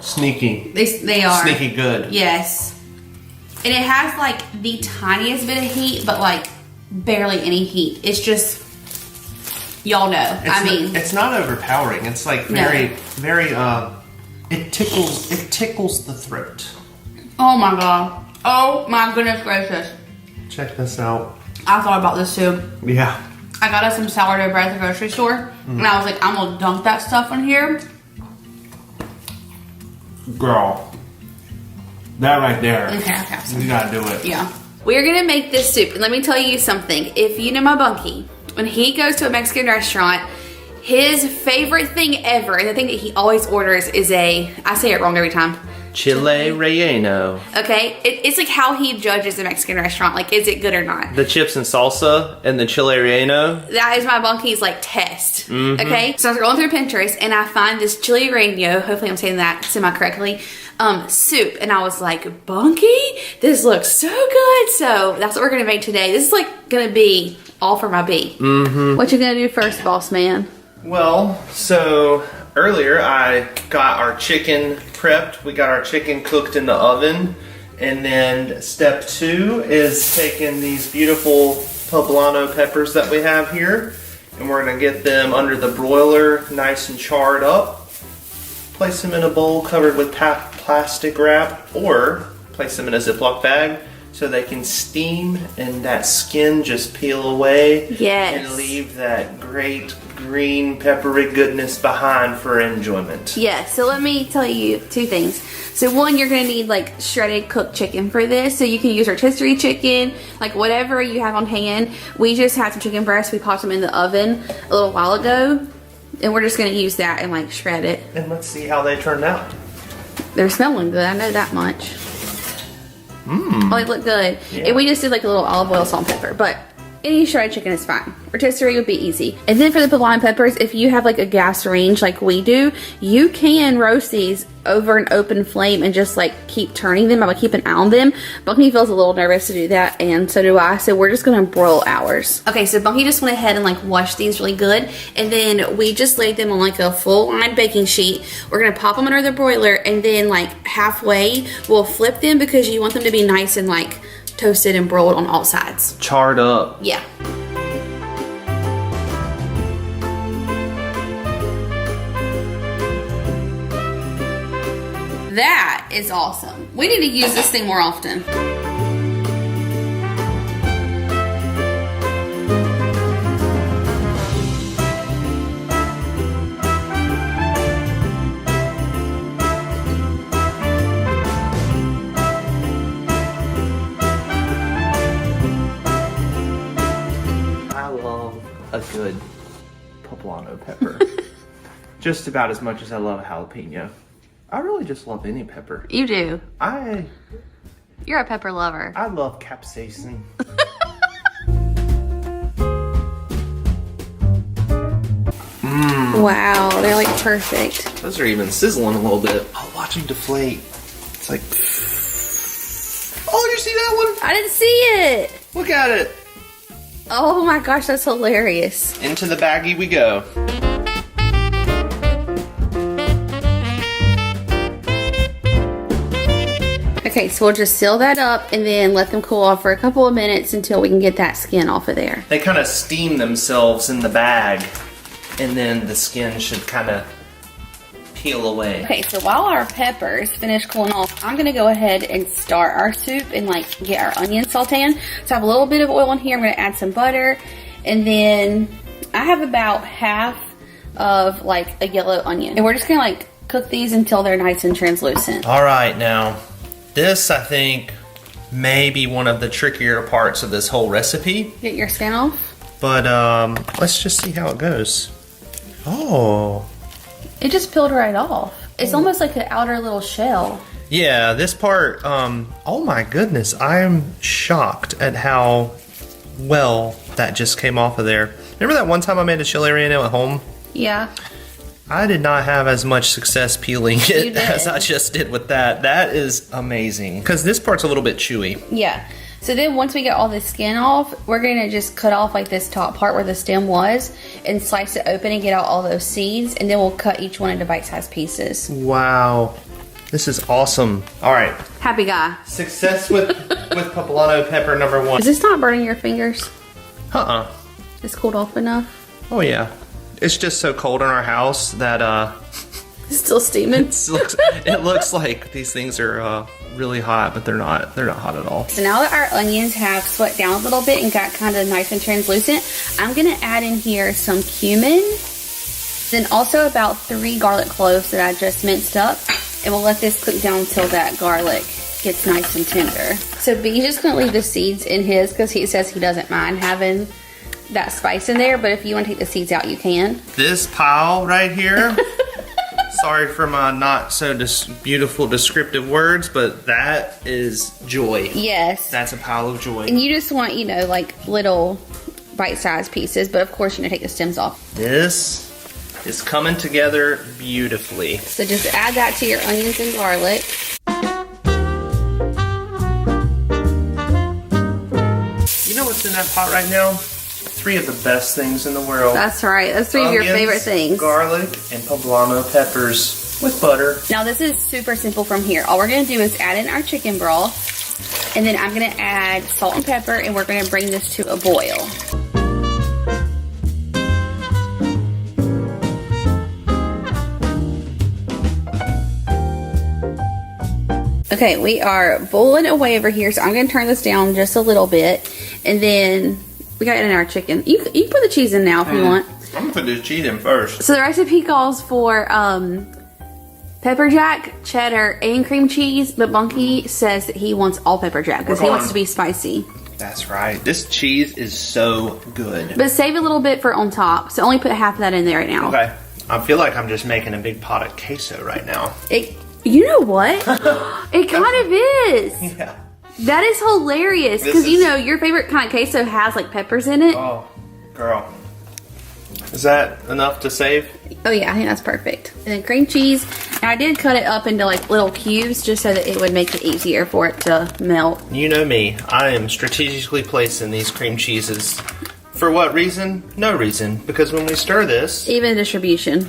sneaky. They are. Sneaky good. Yes. And it has like the tiniest bit of heat, but like barely any heat. It's just, y'all know. It's not overpowering. It's like very, it tickles the throat. Oh my God. Oh my goodness gracious. Check this out. I thought about this too. Yeah. I got us some sourdough bread at the grocery store, and I was like, I'm gonna dunk that stuff in here. Girl. That right there. Okay, I'll have some. You gotta do it. Yeah. We're gonna make this soup, and let me tell you something. If you know my bunkie, when he goes to a Mexican restaurant, his favorite thing ever, and the thing that he always orders is I say it wrong every time, Chile relleno. Okay, it's like how he judges a Mexican restaurant. Like, is it good or not? The chips and salsa and the chile relleno. That is my Bunky's like test. Okay, so I was going through Pinterest and I find this chili relleno. Hopefully, I'm saying that semi correctly. Soup, and I was like, Bunky, this looks so good. So that's what we're gonna make today. This is like gonna be all for my B. What you gonna do first, boss man? Well, so earlier I got our chicken prepped. We got our chicken cooked in the oven. And then step 2 is taking these beautiful poblano peppers that we have here. And we're gonna get them under the broiler, nice and charred up. Place them in a bowl covered with plastic wrap, or place them in a Ziploc bag so they can steam and that skin just peel away. Yes. And leave that great green peppery goodness behind for enjoyment. Yeah, so let me tell you 2 things. So one, you're gonna need like shredded cooked chicken for this. So you can use rotisserie chicken, like whatever you have on hand. We just had some chicken breasts. We popped them in the oven a little while ago. And we're just gonna use that and like shred it. And let's see how they turned out. They're smelling good, I know that much. Oh, they look good. Yeah. And we just did like a little olive oil, salt, and pepper. But any shredded chicken is fine. Rotisserie would be easy. And then for the poblano peppers, if you have like a gas range like we do, you can roast these over an open flame and just like keep turning them. I would keep an eye on them. Bunky feels a little nervous to do that, and so do I. So we're just gonna broil ours. Okay, so Bunky just went ahead and like washed these really good, and then we just laid them on like a full line baking sheet. We're gonna pop them under the broiler, and then like halfway we'll flip them because you want them to be nice and like toasted and broiled on all sides. Charred up. Yeah. That is awesome. We need to use this thing more often. I love a good poblano pepper. Just about as much as I love a jalapeno. I really just love any pepper. You do. You're a pepper lover. I love capsaicin. Wow, they're like perfect. Those are even sizzling a little bit. Oh, watch them deflate. It's like, oh, you see that one? I didn't see it. Look at it. Oh my gosh, that's hilarious. Into the baggie we go. Okay, so we'll just seal that up and then let them cool off for a couple of minutes until we can get that skin off of there. They kind of steam themselves in the bag, and then the skin should kind of peel away. Okay, so while our peppers finish cooling off, I'm gonna go ahead and start our soup and like get our onions sauteing. So I have a little bit of oil in here. I'm gonna add some butter, and then I have about half of like a yellow onion. And we're just gonna like cook these until they're nice and translucent. All right, now this I think may be one of the trickier parts of this whole recipe. Get your skin off. But let's just see how it goes. Oh. It just peeled right off. It's almost like an outer little shell. Yeah, this part, oh my goodness, I am shocked at how well that just came off of there. Remember that one time I made a chili relleno at home? Yeah. I did not have as much success peeling it did. as I just did with that. That is amazing. Because this part's a little bit chewy. Yeah. So then once we get all the skin off, we're going to just cut off like this top part where the stem was and slice it open and get out all those seeds. And then we'll cut each one into bite-sized pieces. Wow. This is awesome. All right. Happy guy. Success with poblano pepper number 1. Is this not burning your fingers? Uh-uh. It's cooled off enough? Oh yeah. It's just so cold in our house that It's still steaming. it looks like these things are really hot, but they're not. They're not hot at all. So now that our onions have sweat down a little bit and got kind of nice and translucent, I'm gonna add in here some cumin, then also about 3 garlic cloves that I just minced up, and we'll let this cook down until that garlic gets nice and tender. So B's just gonna leave the seeds in his because he says he doesn't mind having that spice in there, but if you want to take the seeds out, you can. This pile right here Sorry for my not so beautiful descriptive words, but that is joy. Yes. That's a pile of joy. And you just want, like little bite-sized pieces, but of course, take the stems off. This is coming together beautifully. So just add that to your onions and garlic. You know what's in that pot right now? 3 of the best things in the world. That's right. That's 3 of your favorite things. Garlic and poblano peppers with butter. Now this is super simple from here. All we're going to do is add in our chicken broth, and then I'm going to add salt and pepper, and we're going to bring this to a boil. Okay, we are boiling away over here, so I'm going to turn this down just a little bit, and then we got in our chicken. You can put the cheese in now if you want. I'm gonna put this cheese in first. So the recipe calls for pepper jack, cheddar, and cream cheese, but Bunky says that he wants all pepper jack because he wants to be spicy. That's right. This cheese is so good. But save a little bit for on top, so only put half of that in there right now. Okay. I feel like I'm just making a big pot of queso right now. You know what? It kind of is. Yeah. That is hilarious because your favorite kind of queso has like peppers in it. Oh, girl. Is that enough to save? Oh yeah, I think that's perfect. And then cream cheese. And I did cut it up into like little cubes just so that it would make it easier for it to melt. You know me. I am strategically placing these cream cheeses. For what reason? No reason. Because when we stir this... Even distribution.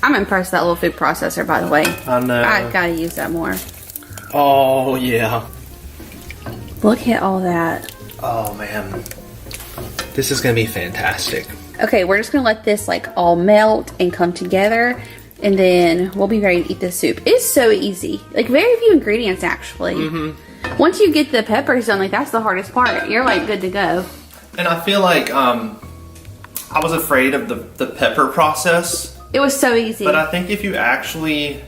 I'm impressed with that little food processor, by the way. I know. I gotta use that more. Oh, yeah. Look at all that. Oh, man. This is gonna be fantastic. Okay, we're just gonna let this like all melt and come together, and then we'll be ready to eat this soup. It's so easy. Like very few ingredients actually. Mm-hmm. Once you get the peppers done, like that's the hardest part. You're like good to go. And I feel like I was afraid of the pepper process. It was so easy. But I think if you actually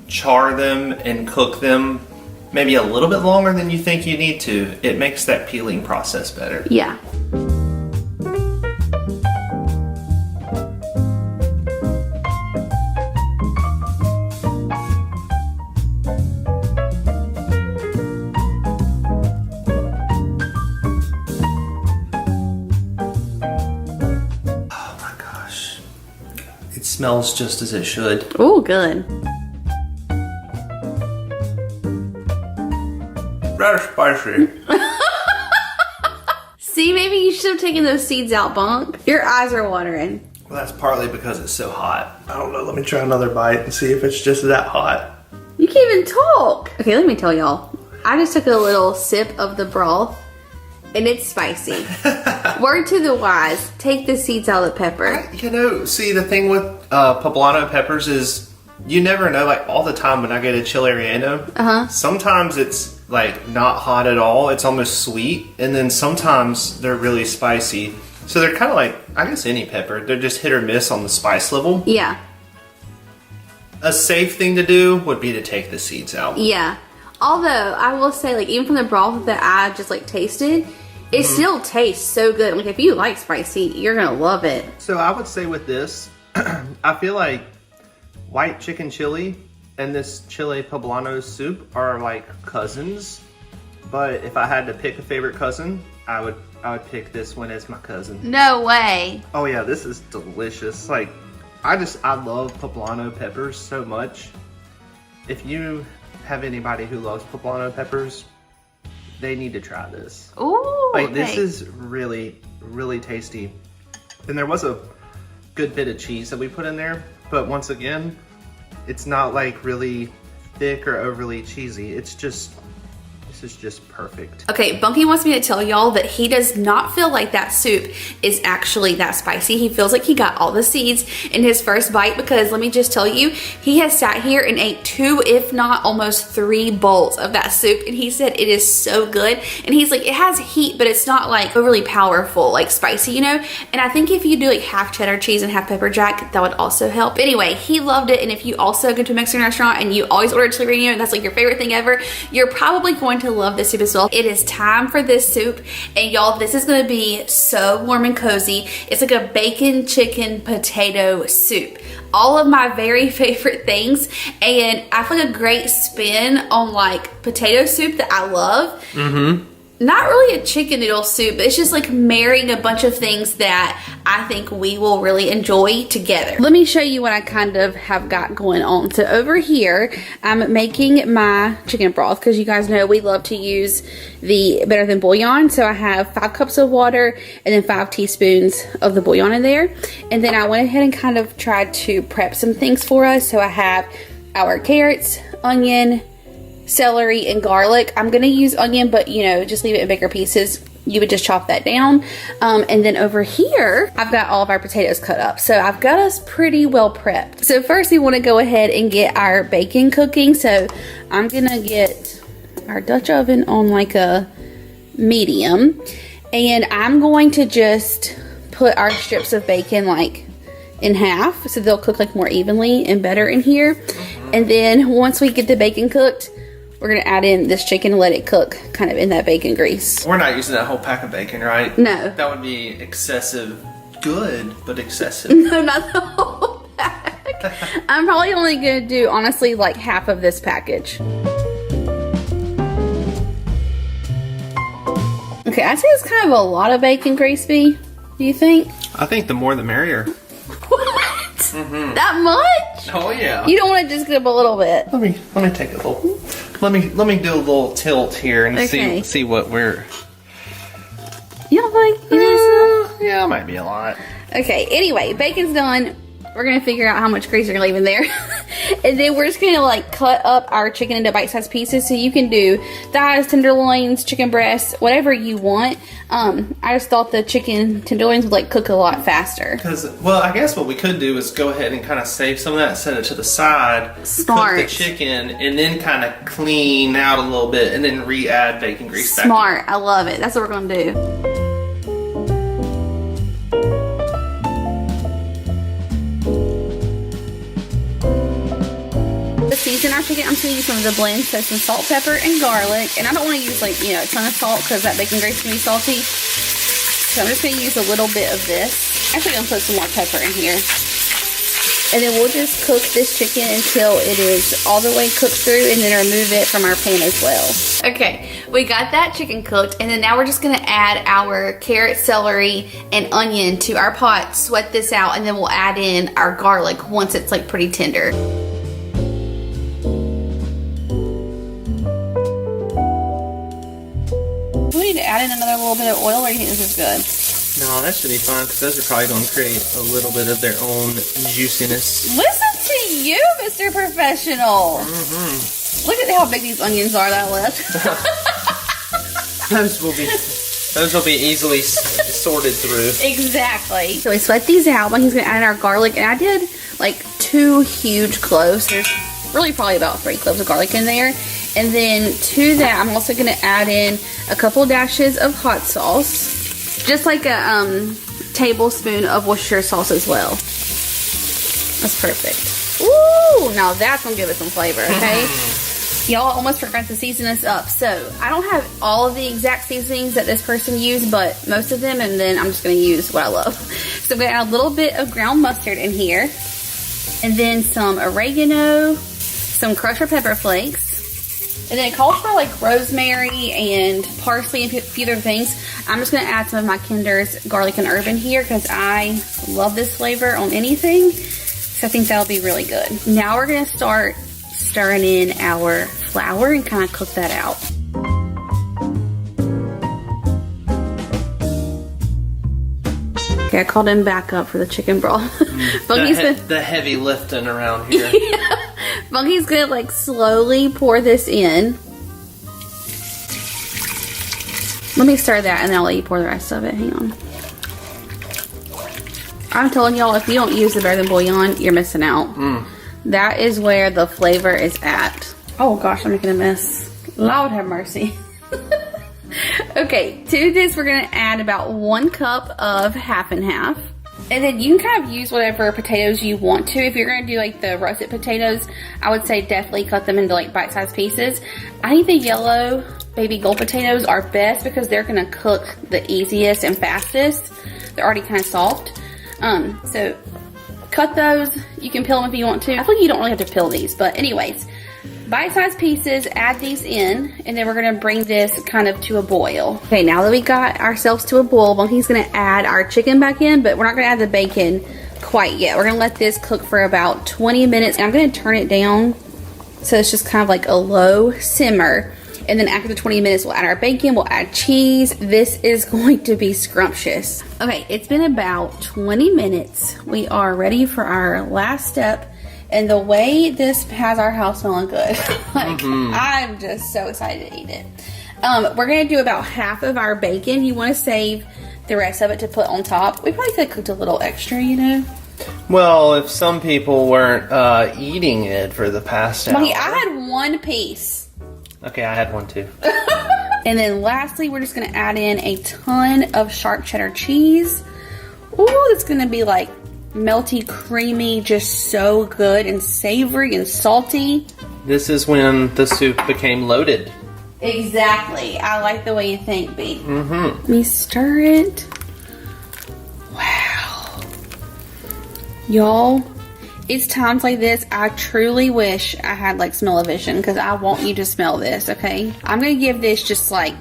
char them and cook them maybe a little bit longer than you think you need to, it makes that peeling process better. Yeah. It smells just as it should. Oh, good. Rather spicy. See, maybe you should have taken those seeds out, Bunk. Your eyes are watering. Well, that's partly because it's so hot. I don't know. Let me try another bite and see if it's just that hot. You can't even talk. Okay, let me tell y'all. I just took a little sip of the broth, and it's spicy. Word to the wise, take the seeds out of the pepper. See, the thing with poblano peppers is you never know, like all the time when I get a chile relleno, sometimes it's like not hot at all, it's almost sweet, and then sometimes they're really spicy. So they're kind of like, I guess any pepper, they're just hit or miss on the spice level. Yeah. A safe thing to do would be to take the seeds out. Yeah. Although, I will say, like, even from the broth that I just, like, tasted, it still tastes so good. Like, if you like spicy, you're gonna love it. So I would say with this, I feel like white chicken chili and this chile poblano soup are like cousins. But if I had to pick a favorite cousin, I would pick this one as my cousin. No way. Oh yeah, this is delicious. Like, I love poblano peppers so much. If you have anybody who loves poblano peppers, they need to try this. Ooh, Like, okay. this is really, really tasty. And there was a good bit of cheese that we put in there, but once again, it's not like really thick or overly cheesy. It's just, this is just perfect. Okay, Bunky wants me to tell y'all that he does not feel like that soup is actually that spicy. He feels like he got all the seeds in his first bite because let me just tell you, he has sat here and ate 2, if not almost 3 bowls of that soup, and he said it is so good. And he's like, it has heat, but it's not like overly powerful, like spicy, you know? And I think if you do like half cheddar cheese and half pepper jack, that would also help. But anyway, he loved it, and if you also go to a Mexican restaurant and you always order chile relleno and that's like your favorite thing ever, you're probably going to love this soup as well. It is time for this soup, and y'all, this is gonna be so warm and cozy. It's like a bacon, chicken, potato soup. All of my very favorite things, and I feel like a great spin on like potato soup that I love. Not really a chicken noodle soup, but it's just like marrying a bunch of things that I think we will really enjoy together. Let me show you what I kind of have got going on. So over here, I'm making my chicken broth because you guys know we love to use the Better Than bouillon. So I have 5 cups of water and then 5 teaspoons of the bouillon in there. And then I went ahead and kind of tried to prep some things for us. So I have our carrots, onion, celery, and garlic. I'm gonna use onion, but you know, just leave it in bigger pieces. You would just chop that down. And then over here, I've got all of our potatoes cut up. So I've got us pretty well prepped. So first we wanna go ahead and get our bacon cooking. So I'm gonna get our Dutch oven on like a medium. And I'm going to just put our strips of bacon like in half so they'll cook like more evenly and better in here. And then once we get the bacon cooked, we're gonna add in this chicken and let it cook kind of in that bacon grease. We're not using that whole pack of bacon, right? No. That would be excessive. Good, but excessive. No, not the whole pack. I'm probably only gonna do, honestly, like half of this package. Okay, I say it's kind of a lot of bacon grease, B. Do you think? I think the more the merrier. What? That much? Oh yeah. You don't want to just get up a little bit. Let me take a little. Let me do a little tilt here and Okay. See what we're. You don't think it is? Yeah, it might be a lot. Okay, anyway, bacon's done. We're gonna figure out how much grease you're gonna leave in there. And then we're just gonna like cut up our chicken into bite-sized pieces. So you can do thighs, tenderloins, chicken breasts, whatever you want. I just thought the chicken tenderloins would like cook a lot faster. Because, well, I guess what we could do is go ahead and kind of save some of that, set it to the side, Smart. cook the chicken, and then kind of clean out a little bit, and then re-add bacon grease back in. Smart, I love it. That's what we're gonna do. To season our chicken, I'm just gonna use some of the blend, so some salt, pepper, and garlic. And I don't want to use like, you know, a ton of salt because that bacon grease can be salty. So I'm just gonna use a little bit of this. Actually, I'm gonna put some more pepper in here. And then we'll just cook this chicken until it is all the way cooked through, and then remove it from our pan as well. Okay, we got that chicken cooked, and then now we're just gonna add our carrot, celery, and onion to our pot, sweat this out, and then we'll add in our garlic once it's like pretty tender. Do we need to add in another little bit of oil, or do you think this is good? No, that should be fine, because those are probably going to create a little bit of their own juiciness. Listen to you, Mr. Professional. Look at how big these onions are that I left. Those will be easily sorted through. Exactly. So we sweat these out. He's gonna add in our garlic, and I did like 2 huge cloves. There's really probably about 3 cloves of garlic in there. And then to that, I'm also gonna add in a couple dashes of hot sauce. Just like a tablespoon of Worcestershire sauce as well. That's perfect. Ooh, now that's gonna give it some flavor, okay? Y'all almost forgot to season this up. So I don't have all of the exact seasonings that this person used, but most of them, and then I'm just gonna use what I love. So I'm gonna add a little bit of ground mustard in here, and then some oregano, some crushed pepper flakes, and then it calls for like rosemary and parsley and a few other things. I'm just gonna add some of my Kinder's garlic and herb in here because I love this flavor on anything. So I think that'll be really good. Now we're gonna start stirring in our flour and kind of cook that out. Okay, I called him back up for the chicken broth. The heavy lifting around here. Monkey's gonna like slowly pour this in. Let me stir that and then I'll let you pour the rest of it. Hang on. I'm telling y'all, if you don't use the Better Than bouillon, you're missing out. That is where the flavor is at. Oh gosh, I'm making a mess. Lord have mercy. Okay, to this we're gonna add about 1 cup of half and half. And then you can kind of use whatever potatoes you want to. If you're going to do like the russet potatoes, I would say definitely cut them into like bite-sized pieces. I think the yellow baby gold potatoes are best because they're going to cook the easiest and fastest. They're already kind of soft. So cut those. You can peel them if you want to. I feel like you don't really have to peel these, but anyways, bite-sized pieces, add these in, and then we're gonna bring this kind of to a boil. Okay, now that we got ourselves to a boil, Bunky's gonna add our chicken back in, but we're not gonna add the bacon quite yet. We're gonna let this cook for about 20 minutes, and I'm gonna turn it down so it's just kind of like a low simmer. And then after the 20 minutes, we'll add our bacon, we'll add cheese. This is going to be scrumptious. Okay, it's been about 20 minutes. We are ready for our last step. And the way this has our house smelling good, like I'm just so excited to eat it. We're gonna do about half of our bacon. You wanna save the rest of it to put on top. We probably could have cooked a little extra, you know? Well, if some people weren't eating it for the past hour. Monkey, I had one piece. Okay, I had one too. And then lastly, we're just gonna add in a ton of sharp cheddar cheese. Ooh, it's gonna be like melty, creamy, just so good and savory and salty. This is when the soup became loaded. Exactly. I like the way you think, B. Let me stir it. Wow. Y'all, it's times like this I truly wish I had like smell-o-vision because I want you to smell this, okay? I'm gonna give this just like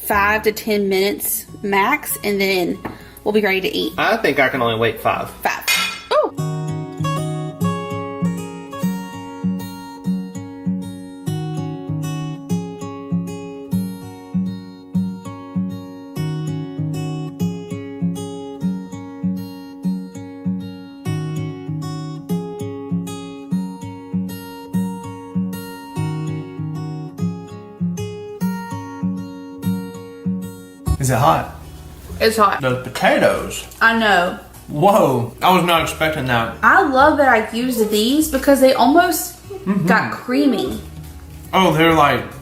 5 to 10 minutes max, and then we'll be ready to eat. I think I can only wait 5. 5. Ooh. Is it hot? It's hot. The potatoes. I know. Whoa, I was not expecting that. I love that I used these because they almost got creamy. Oh,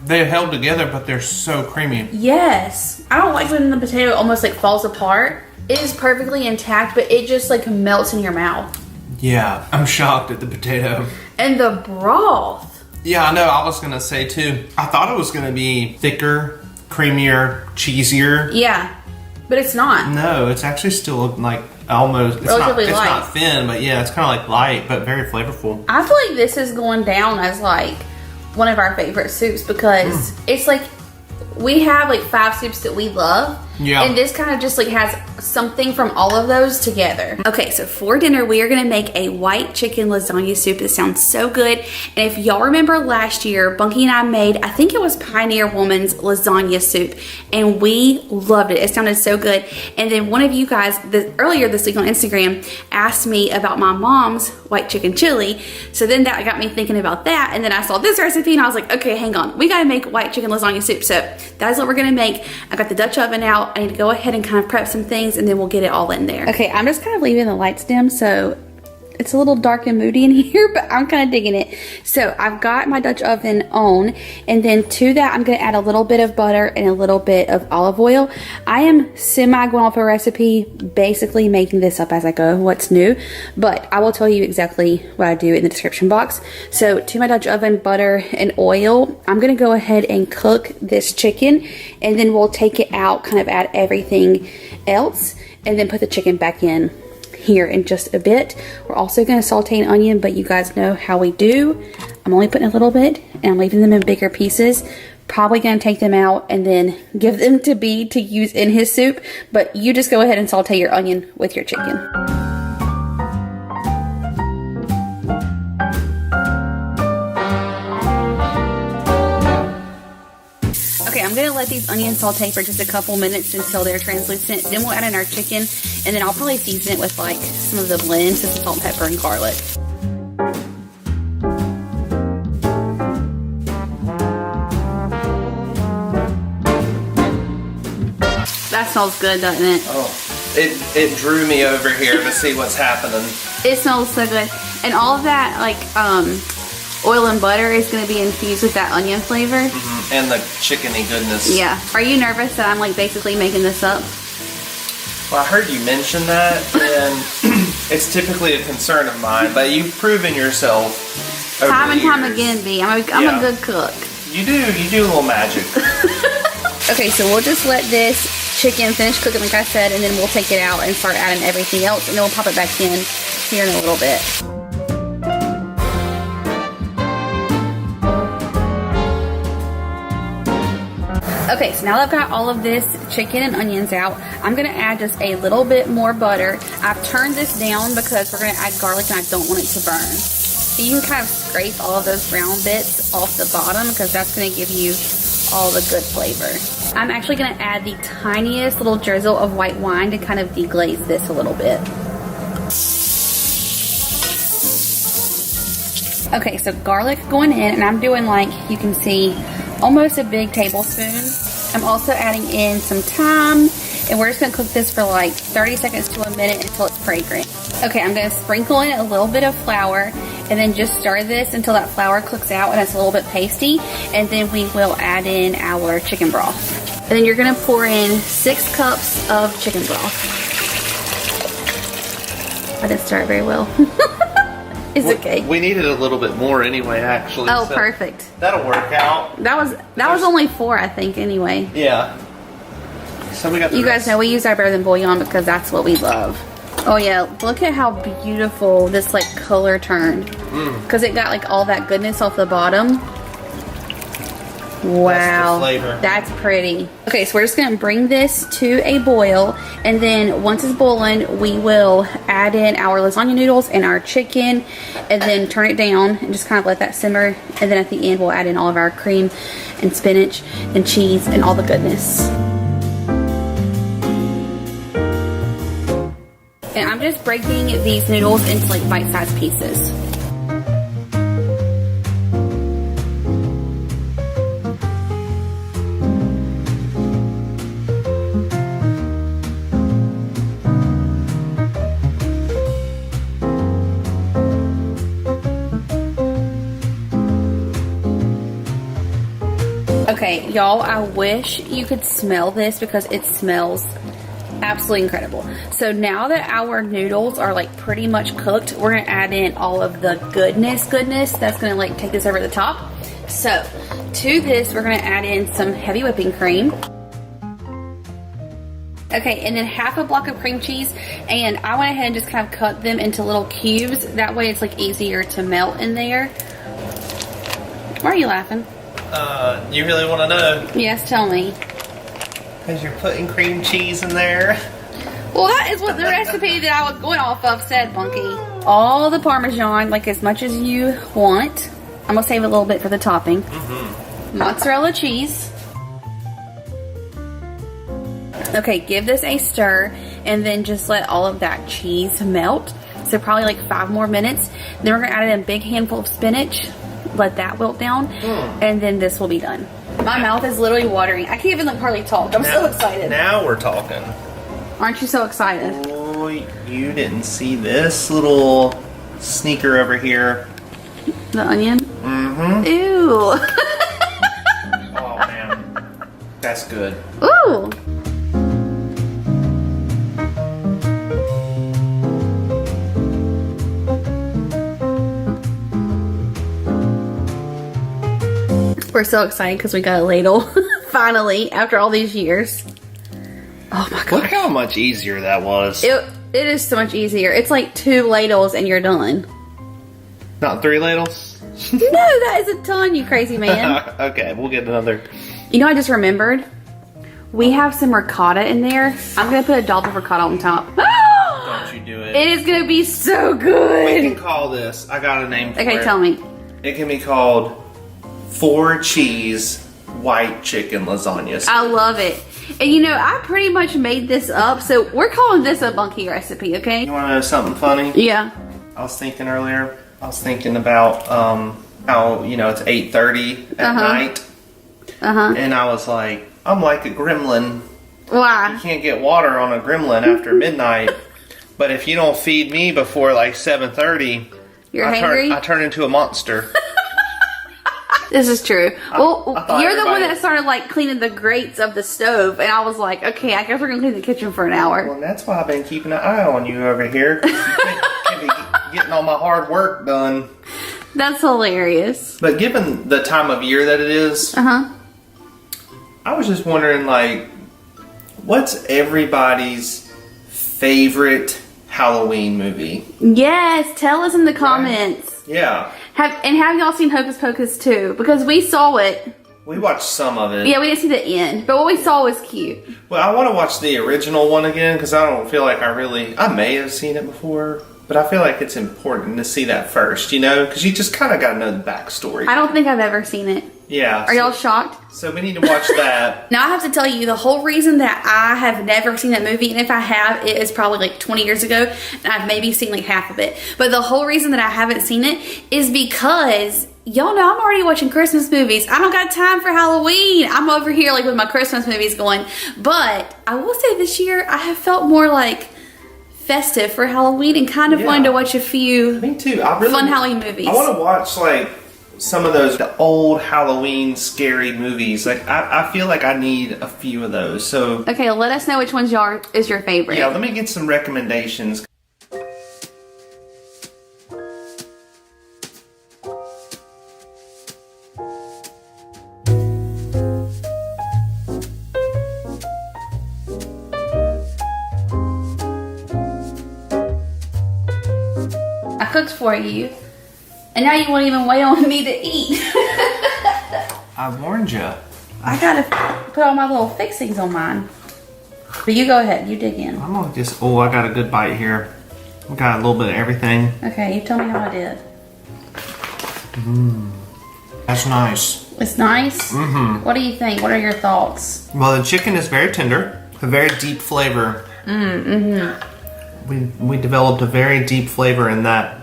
they held together, but they're so creamy. Yes. I don't like when the potato almost like falls apart. It is perfectly intact, but it just like melts in your mouth. Yeah, I'm shocked at the potato. And the broth. Yeah, I know, I was gonna say too. I thought it was gonna be thicker, creamier, cheesier. Yeah, but it's not. No, it's actually still like almost, it's Relatively light. not thin, but yeah, it's kind of like light, but very flavorful. I feel like this is going down as like one of our favorite soups because it's like we have like 5 soups that we love. Yeah. And this kind of just like has something from all of those together. Okay, so for dinner, we are gonna make a white chicken lasagna soup that sounds so good. And if y'all remember last year, Bunky and I made, I think it was Pioneer Woman's lasagna soup, and we loved it. It sounded so good. And then one of you guys earlier this week on Instagram asked me about my mom's white chicken chili. So then that got me thinking about that. And then I saw this recipe and I was like, okay, hang on. We gotta make white chicken lasagna soup. So that's what we're gonna make. I got the Dutch oven out. I need to go ahead and kind of prep some things and then we'll get it all in there. Okay, I'm just kind of leaving the lights dim so it's a little dark and moody in here, but I'm kind of digging it. So I've got my Dutch oven on, and then to that I'm going to add a little bit of butter and a little bit of olive oil. I am semi going off a recipe, basically making this up as I go, what's new, but I will tell you exactly what I do in the description box. So to my Dutch oven, butter and oil, I'm going to go ahead and cook this chicken, and then we'll take it out, kind of add everything else, and then put the chicken back in here in just a bit. We're also going to saute an onion, but you guys know how we do. I'm only putting a little bit and I'm leaving them in bigger pieces. Probably going to take them out and then give them to B to use in his soup, but you just go ahead and saute your onion with your chicken. Okay, I'm gonna let these onions saute for just a couple minutes until they're translucent. Then we'll add in our chicken, and then I'll probably season it with like some of the blends, some salt, pepper, and garlic. That smells good, doesn't it? Oh, it drew me over here to see what's happening. It smells so good, and all of that like oil and butter is going to be infused with that onion flavor. And the chickeny goodness. Yeah. Are you nervous that I'm like basically making this up? Well, I heard you mention that, and it's typically a concern of mine, but you've proven yourself over Time the and time years. again, B. I'm Yeah. a good cook. You do a little magic. Okay, so we'll just let this chicken finish cooking like I said, and then we'll take it out and start adding everything else, and then we'll pop it back in here in a little bit. Okay, so now that I've got all of this chicken and onions out, I'm gonna add just a little bit more butter. I've turned this down because we're gonna add garlic and I don't want it to burn. So you can kind of scrape all of those brown bits off the bottom because that's gonna give you all the good flavor. I'm actually gonna add the tiniest little drizzle of white wine to kind of deglaze this a little bit. Okay, so garlic going in, and I'm doing, like you can see, almost a big tablespoon. I'm also adding in some thyme, and we're just gonna cook this for like 30 seconds to a minute until it's fragrant. Okay, I'm gonna sprinkle in a little bit of flour, and then just stir this until that flour cooks out and it's a little bit pasty, and then we will add in our chicken broth. And then you're gonna pour in 6 cups of chicken broth. I didn't stir it very well. It's okay. We needed a little bit more anyway, actually. Oh, so perfect. That'll work out. That was only 4, I think, anyway. Yeah. So we got the You guys rest. know we use our better than bouillon because that's what we love. Oh yeah, look at how beautiful this like color turned. Because it got like all that goodness off the bottom. Wow, flavor. that's pretty. Okay, so we're just gonna bring this to a boil, and then once it's boiling, we will add in our lasagna noodles and our chicken, and then turn it down and just kind of let that simmer. And then at the end, we'll add in all of our cream and spinach and cheese and all the goodness. And I'm just breaking these noodles into like bite-sized pieces. Okay, y'all, I wish you could smell this because it smells absolutely incredible. So now that our noodles are like pretty much cooked, we're gonna add in all of the goodness that's gonna like take this over the top. So to this, we're gonna add in some heavy whipping cream. Okay, and then half a block of cream cheese, and I went ahead and just kind of cut them into little cubes. That way it's like easier to melt in there. Why are you laughing? You really want to know? Yes, tell me. Because you're putting cream cheese in there. Well, that is what the recipe that I was going off of said, Bunky. All the Parmesan, like as much as you want. I'm going to save a little bit for the topping. Mozzarella cheese. Okay, give this a stir, and then just let all of that cheese melt. So probably like 5 more minutes. Then we're going to add in a big handful of spinach. Let that wilt down, and then this will be done. My mouth is literally watering. I can't even like hardly talk. I'm so excited. Now we're talking. Aren't you so excited? Oh, you didn't see this little sneaker over here. The onion? Mm-hmm. Ew. Oh, man. That's good. Ooh. We're so excited because we got a ladle. Finally, after all these years. Oh my Look gosh. how much easier that was. It is so much easier. It's like 2 ladles and you're done. Not 3 ladles? No, that is a ton, you crazy man. Okay, we'll get another. You know, I just remembered. We have some ricotta in there. I'm going to put a dollop of ricotta on top. Don't you do it. It is going to be so We good. can call this. I got a name for it. Okay, tell me. It can be called 4 cheese white chicken lasagnas. I love it. And you know, I pretty much made this up, so we're calling this a Bunky recipe, okay? You want to know something funny? Yeah. I was thinking earlier. I was thinking about how it's 8:30 at night, and I was like, I'm like a gremlin. Why? You can't get water on a gremlin after midnight. But if you don't feed me before like 7:30, You're I hangry? turn into a monster. This is true. Well, I thought you're the one everybody- that started like cleaning the grates of the stove, and I was like, okay, I guess we're gonna clean the kitchen for an hour. Well, that's why I've been keeping an eye on you over here. 'Cause you can't be getting all my hard work done. That's hilarious. But given the time of year that it is, Uh-huh. I was just wondering, like, what's everybody's favorite Halloween movie? Yes, tell us in the comments. Yeah, Have y'all seen Hocus Pocus 2? Because we saw it. we watched some of it. Yeah, we didn't see the end, but what we saw was cute. Well, I want to watch the original one again because I don't feel like I may have seen it before, but I feel like it's important to see that first, you know, because you just kind of got to know the backstory. I don't think I've ever seen it. Yeah. Are y'all shocked? So we need to watch that. Now I have to tell you the whole reason that I have never seen that movie, and if I have, it is probably like 20 years ago, and I've maybe seen like half of it. But the whole reason that I haven't seen it is because y'all know I'm already watching Christmas movies. I don't got time for Halloween. I'm over here like with my Christmas movies going. But I will say this year I have felt more like festive for Halloween and kind of Yeah. wanted to watch a few Me too. I really fun Halloween movies. I want to watch like some of those old Halloween scary movies. Like I feel like I need a few of those. So Okay, let us know which one's is your favorite. yeah, let me get some recommendations. I cooked for you, and now you won't even wait on me to eat. I warned you. I gotta put all my little fixings on mine. But you go ahead, you dig in. I'm gonna just. Oh, I got a good bite here. I got a little bit of everything. Okay, you tell me how I did. That's nice. It's nice? Mm-hmm. What do you think? What are your thoughts? Well, the chicken is very tender, a very deep flavor. We developed a very deep flavor in that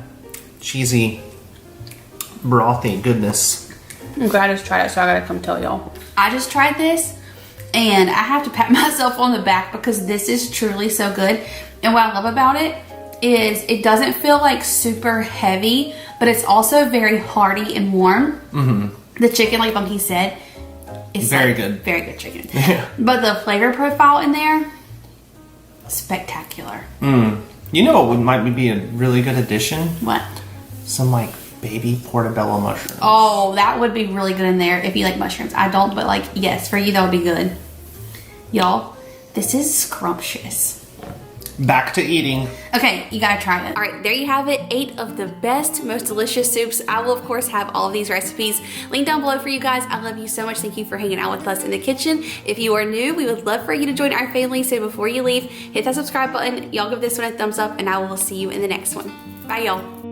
cheesy, brothy goodness. Okay, I just tried it, so I gotta come tell y'all. I just tried this, and I have to pat myself on the back because this is truly so good. And what I love about it is it doesn't feel like super heavy, but it's also very hearty and warm. Mm-hmm. The chicken, like Bunky said, is Very like good. Very good chicken. Yeah. But the flavor profile in there, spectacular. You know what might be a really good addition? What? Some like baby portobello mushrooms. Oh, that would be really good in there if you like mushrooms. I don't, but like, yes, for you that would be good. Y'all, this is scrumptious. Back to eating. Okay, you gotta try it. All right, there you have it. 8 of the best, most delicious soups. I will, of course, have all of these recipes linked down below for you guys. I love you so much. Thank you for hanging out with us in the kitchen. If you are new, we would love for you to join our family. So before you leave, hit that subscribe button. Y'all give this one a thumbs up, and I will see you in the next one. Bye, y'all.